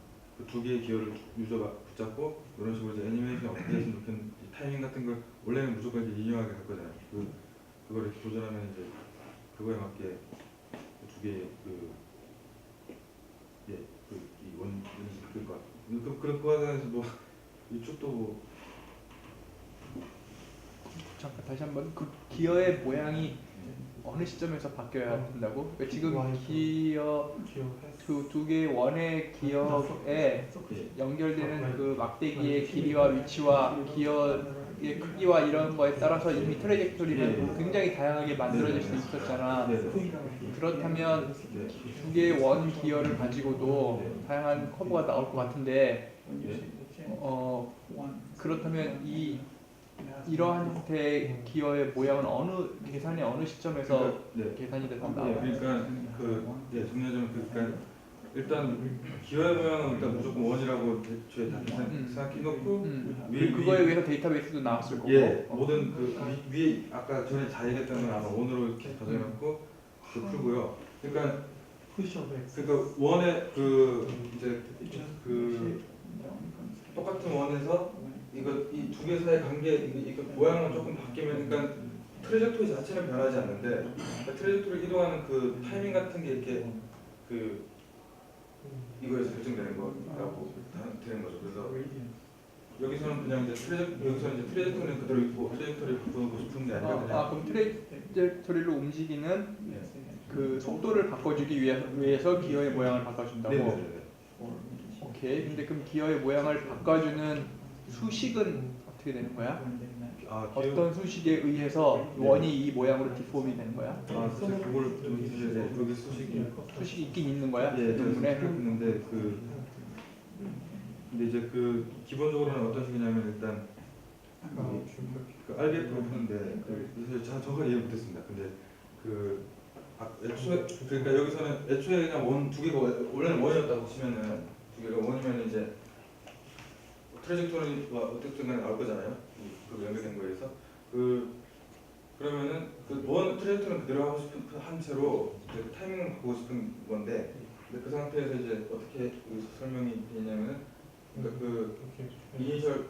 두 개의 기어를 유저가 붙잡고 이런 식으로 이제 애니메이션이 어떻게 했으면 좋겠는 타이밍 같은 걸 원래는 무조건 이제 리니어하게 할 거잖아요. 그걸 이렇게 조절하면 이제 그거에 맞게 두 개의 이 원이 바뀔 것 같아요. 그 과정에서 뭐 이쪽도 뭐 잠깐 다시 한번 그 기어의 모양이 어느 시점에서 바뀌어야 된다고? 그러니까 지금 기어 두 개의 원의 기어에 연결되는 그 막대기의 길이와 위치와 기어의 크기와 이런 거에 따라서 이미 트레젝토리는 굉장히 다양하게 만들어질 수 있었잖아. 그렇다면 두 개의 원 기어를 가지고도 다양한 커브가 나올 것 같은데 그렇다면 이러한 형태의 기어의 모양은 계산이 어느 시점에서 계산이 돼서 나와요? 그러니까 정리하자면 그러니까 일단 기어의 모양은 일단 무조건 원이라고 애초에 다 생각해놓고 그거에 의해서 데이터베이스도 나왔을 거고. 모든 위에 아까 전에 다 얘기했던 건 아마 원으로 이렇게 가져놓고 풀고요. 그러니까 원의 이제 똑같은 원에서 이 두 개 사이 관계 이거 모양만 조금 바뀌면 그러니까 트레젝토리 자체는 변하지 않는데 그러니까 트레젝토리를 이동하는 그 타이밍 같은 게 이렇게 이거에서 결정되는 거라고 되는 거죠. 그래서 여기서는 그냥 이제 여기서는 이제 트레젝토리는 그대로 있고 트레젝토리를 바꾸고 싶은 게 아니라 그냥 그럼 트레젝토리로 움직이는 네. 그 속도를 바꿔주기 위해서 기어의 모양을 바꿔준다고. 네네네. 오케이. 근데 그럼 기어의 모양을 바꿔주는 수식은 어떻게 되는 거야? 아, 어떤 수식에 의해서 네. 원이 이 모양으로 디폼이 되는 거야? 사실 그걸 좀 이제 여기 수식이 수식이 있긴 있는 거야? 예, 논문에? 있는데 근데 이제 그 기본적으로는 어떤 식이냐면 일단 그 RBF로 푸는데 사실 정확하게 이해 못했습니다. 근데 애초에 그러니까 여기서는 애초에 그냥 원 두 개가 원래는 원이었다고 치면은 두 개가 원이면 이제 트레젝토리가 어떻든 간에 나올 거잖아요. 그 연결된 거에서 그러면은 원 트레젝토리는 그대로 하고 싶은 한 채로 이제 타이밍을 바꾸고 싶은 건데 근데 그 상태에서 이제 어떻게 설명이 되냐면은 그러니까 이니셜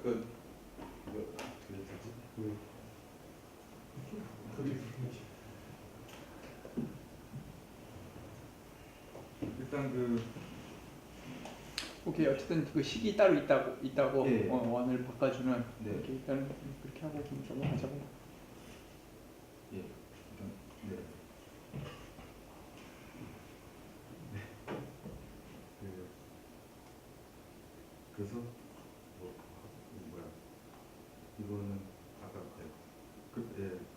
일단 오케이. 어쨌든 그 식이 따로 있다고 예. 원을 바꿔주는. 네. 이렇게 일단 그렇게 하고 좀 넘어가자고. 예, 일단 네. 그래서 이거는 아까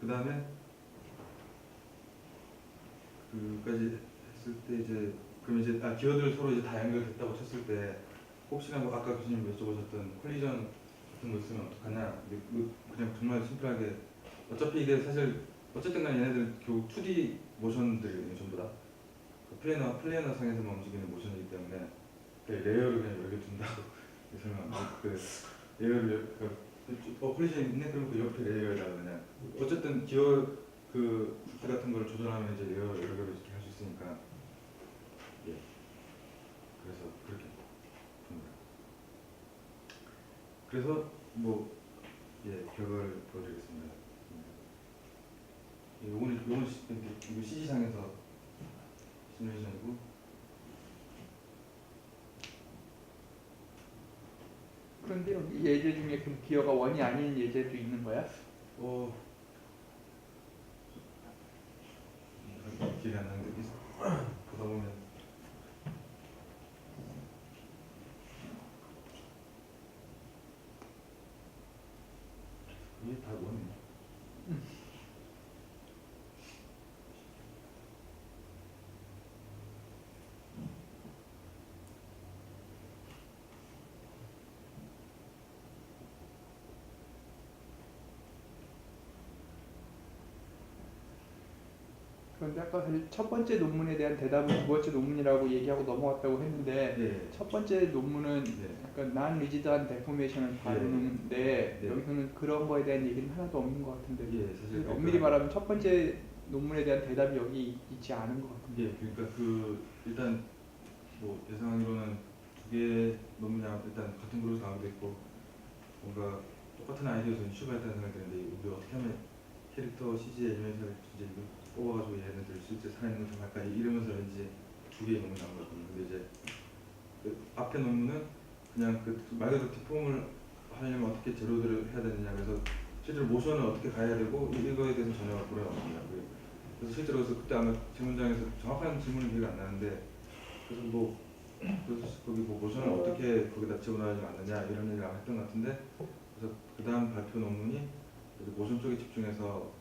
그다음에 그까지 했을 때 이제 그럼 이제 기어들 서로 이제 다 연결됐다고 쳤을 때 혹시나 뭐 아까 교수님 여쭤보셨던 콜리전 같은 거 있으면 어떡하냐 그냥 정말 심플하게 어차피 이게 사실 어쨌든 간에 얘네들 결국 2D 모션들이거든요 전부 다 플래너 상에서만 움직이는 모션이기 때문에 레이어를 그냥 여기 둔다고 설명합니다. 레이어를 콜리전 있네 그러면 그 옆에 레이어에다가 그냥 어쨌든 기어 굵기 같은 걸 조절하면 이제 레이어 여러 개로 이렇게 할 수 있으니까 예 그래서 그렇게 봅니다. 그래서 결과를 보여드리겠습니다. 요거는 이거 CG상에서 시뮬레이션이고 그런데 여기 예제 중에 그 기어가 원이 아닌 예제도 있는 거야? 기억이 안 나는데 보다 보면 이게 다 원이네. 그런데 아까 사실 첫 번째 논문에 대한 대답은 두 번째 논문이라고 얘기하고 넘어갔다고 했는데 네. 첫 번째 논문은 네. 약간 난 리지드한 데포메이션을 다루는데 네. 여기서는 그런 거에 대한 얘기는 하나도 없는 것 같은데 예, 사실 엄밀히 말하면 첫 번째 논문에 대한 대답이 여기 있지 않은 것 같은데. 예, 그러니까 일단 예상하기로는 두 개의 논문이 일단 같은 그룹에서 나오게 됐고 뭔가 똑같은 아이디어에서 출발했다는 생각이 드는데 우리 어떻게 하면 캐릭터 CG 애니메이션을 이제 뽑아가지고 얘네들 실제 살아있는 걸 할까 이러면서 왠지 두 개의 논문이 나온 것 같거든요. 근데 이제 앞에 논문은 그냥 말 그대로 디폼을 하려면 어떻게 재료들을 해야 되느냐 그래서 실제로 모션을 어떻게 가야 되고 이거에 대해서 전혀 고려가 없습니다. 그래서 실제로 그때 아마 질문장에서 정확한 질문은 기억이 안 나는데 그래서 거기 모션을 어떻게 거기다 집어넣어야지 맞느냐 이런 얘기를 아마 했던 것 같은데 그래서 그 다음 발표 논문이 모션 쪽에 집중해서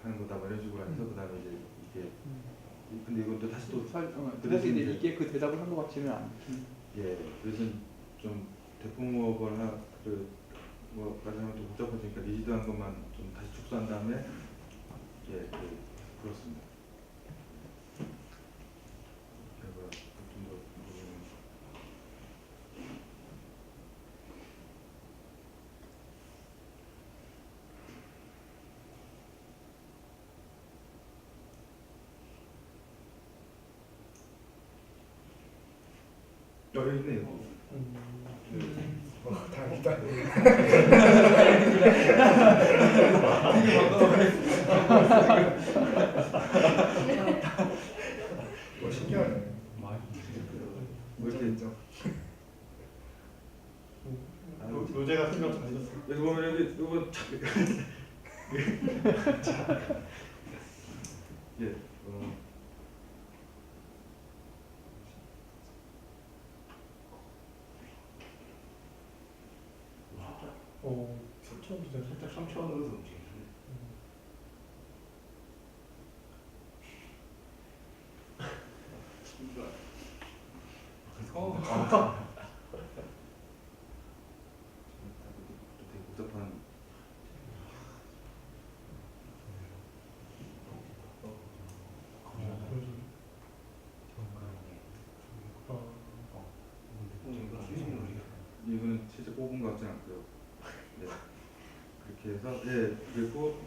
하는 거다 뭐 이런 식으로 해서 그 다음에 이제 이게 근데 이것도 다시 또 사실 이게 그 대답을 한 것 같지는 않긴. 예, 그래서 좀 데포머블 뭐까지 하면 또 복잡해지니까 리지드한 것만 좀 다시 축소한 다음에 그렇습니다. 결과 좀더 여기 있네요. 다행이다. 신기하네. 뭐 이렇게 노제 준비가 잘 됐어요. 여기 보면 여기 이거 예. 삼천 주제. 살짝 삼천으로 움직이네. 되게 복잡한. 이거는 실제 뽑은 것 같지 않고요. 네. 그렇게 해서 예 그리고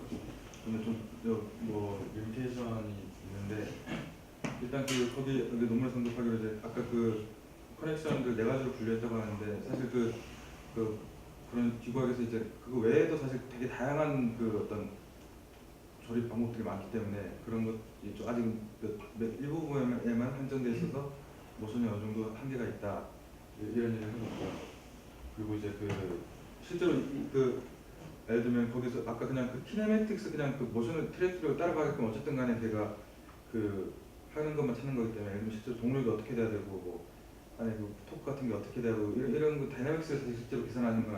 근데 좀뭐 리미테이션이 있는데 일단 그 거기 여기 논문 선급하기로 이제 아까 그 커넥션들 네 가지로 분류했다고 하는데 사실 그런 기구학에서 이제 그거 외에도 사실 되게 다양한 그 어떤 조립 방법들이 많기 때문에 그런 것 아직 일부분에만 한정돼 있어서 모션이 어느 정도 한계가 있다 이런 얘기를 해봤고요. 그리고 이제 그 실제로 그 예를 들면 거기서 아까 그냥 그 키네매틱스 그냥 그 모션을 트랙으로 따라가게끔 어쨌든 간에 걔가 그 하는 것만 찾는 거기 때문에 예를 들면 실제로 동력이 어떻게 돼야 되고 뭐 안에 그 토크 같은 게 어떻게 되고 이런 그 다이나믹스에서 실제로 계산하는 건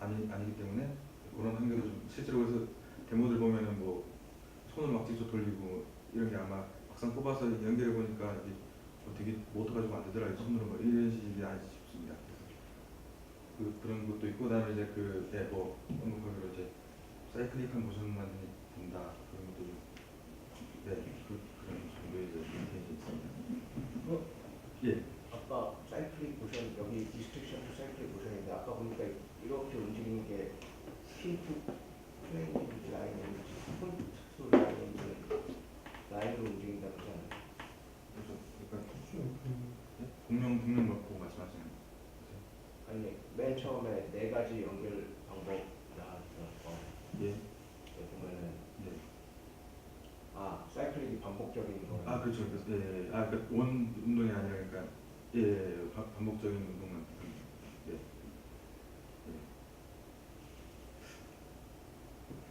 아니기 때문에 그런 한계도 좀 실제로 그래서 데모들 보면은 뭐 손을 막 직접 돌리고 이런 게 아마 막상 뽑아서 연결해 보니까 이게 되게 모터 가지고 안 되더라 손으로 뭐 이런 식이 아니지 싶습니다. 그런 것도 있고 그다음에 이제 뭐 언급하기로 이제 사이클릭한 모션만 된다 그런 것도 좀 그런 정도의 이제 있습니다. 예. 아까 사이클릭 모션 여기 디스트릭션 투 사이클릭 모션인데 아까 보니까 이렇게 움직이는 게 핀투 플레인 라인인지 폰트 라인으로 움직인다고 하지 않아요? 공룡 놓고 말씀하시는 거죠? 아니 맨 처음에 네 가지 연결 방법 나왔어. 예. 보면은 사이클릭이 반복적인 거. 아 그렇죠. 예. 그러니까 원 운동이 아니라 그러니까 반복적인 운동만. 예.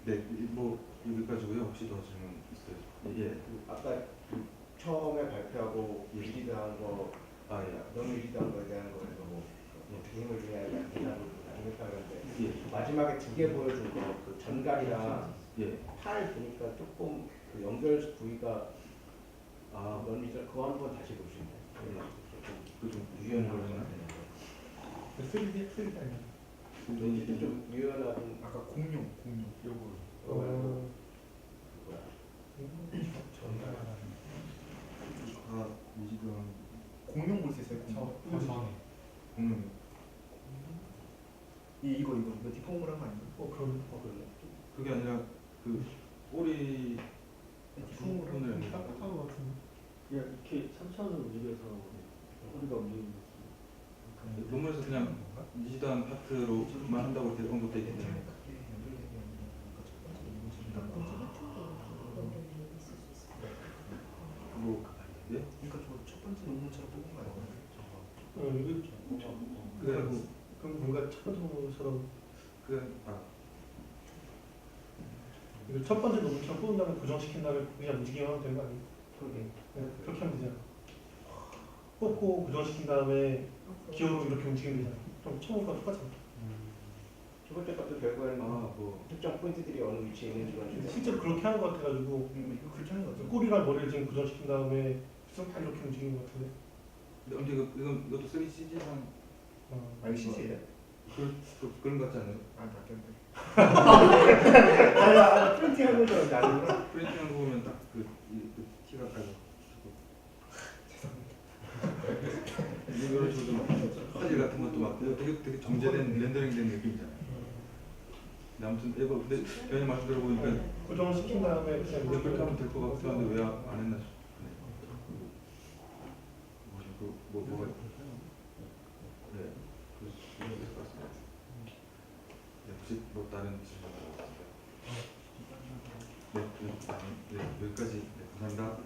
네. 뭐 여기까지고요. 혹시 더 질문 있어요? 예. 아까 처음에 발표하고 리디드한 거, 너무 리디드한 거에 대한 거에서 뭐 어떻게 힘을 주냐 약간 대답을 하는데 마지막에 두 개 보여준 거, 그 전갈이랑 팔 보니까 조금 그 연결 부위가 너무 리디드 그거 한번 다시 볼 수 있나요? 그좀 유연한 거나. 3D 아니야? 좀 유연한. 아까 공룡 요거. 공룡 볼 수 있어요? 공룡. 이거 뒷공을 한 거 아닌가? 그럼. 그게 아니라 그 꼬리 뒷공을 딱딱한 거 같은데. 이렇게 삼천을 움직여서 꼬리가 움직이는 거지. 논문에서 그냥 니지단 파트로만 한다고 이렇게 언급돼 있기 때문에. 뭐 예? 그러니까 저 첫 번째 논문처럼 뽑은 거 아니에요? 그럼 뭔가 첫 번째 논문처럼 이거 첫 번째 논문처럼 뽑은 다음에 고정시킨 다음에 그냥 움직이면 하면 되는 거 아니에요? 그렇게 하면 되잖아. 뽑고 고정시킨 다음에 기어로 이렇게 움직이면 되잖아. 그럼 처음과 똑같잖아. 첫 번째 것도 결국에는 특정 포인트들이 어느 위치에 있는지 실제로 그렇게 하는 것 같아가지고 이거 그렇게 하는 거죠? 꼬리랑 머리를 지금 고정시킨 다음에 다 이렇게 움직이는 것 같은데. 근데 이것도 3CG상 이거 CG예요? 그런 것 같지 않아요? 바뀌었네. 프린팅한 거죠 나는. 프린팅한 거 보면 딱 그 티가 가요. 이런 식으로 화질 같은 것도 막 되게 정제된 렌더링된 느낌이잖아요. 아무튼 이거 근데 변희 말씀 들어보니까 고정을 시킨 다음에 그냥 그렇게 하면 될 것 같기도 한데 왜 안 했나 싶네. 뭐가 네, 그럴 것 같습니다. 혹시 뭐 다른 질문 있으신가요? 네, 여기까지. 감사합니다.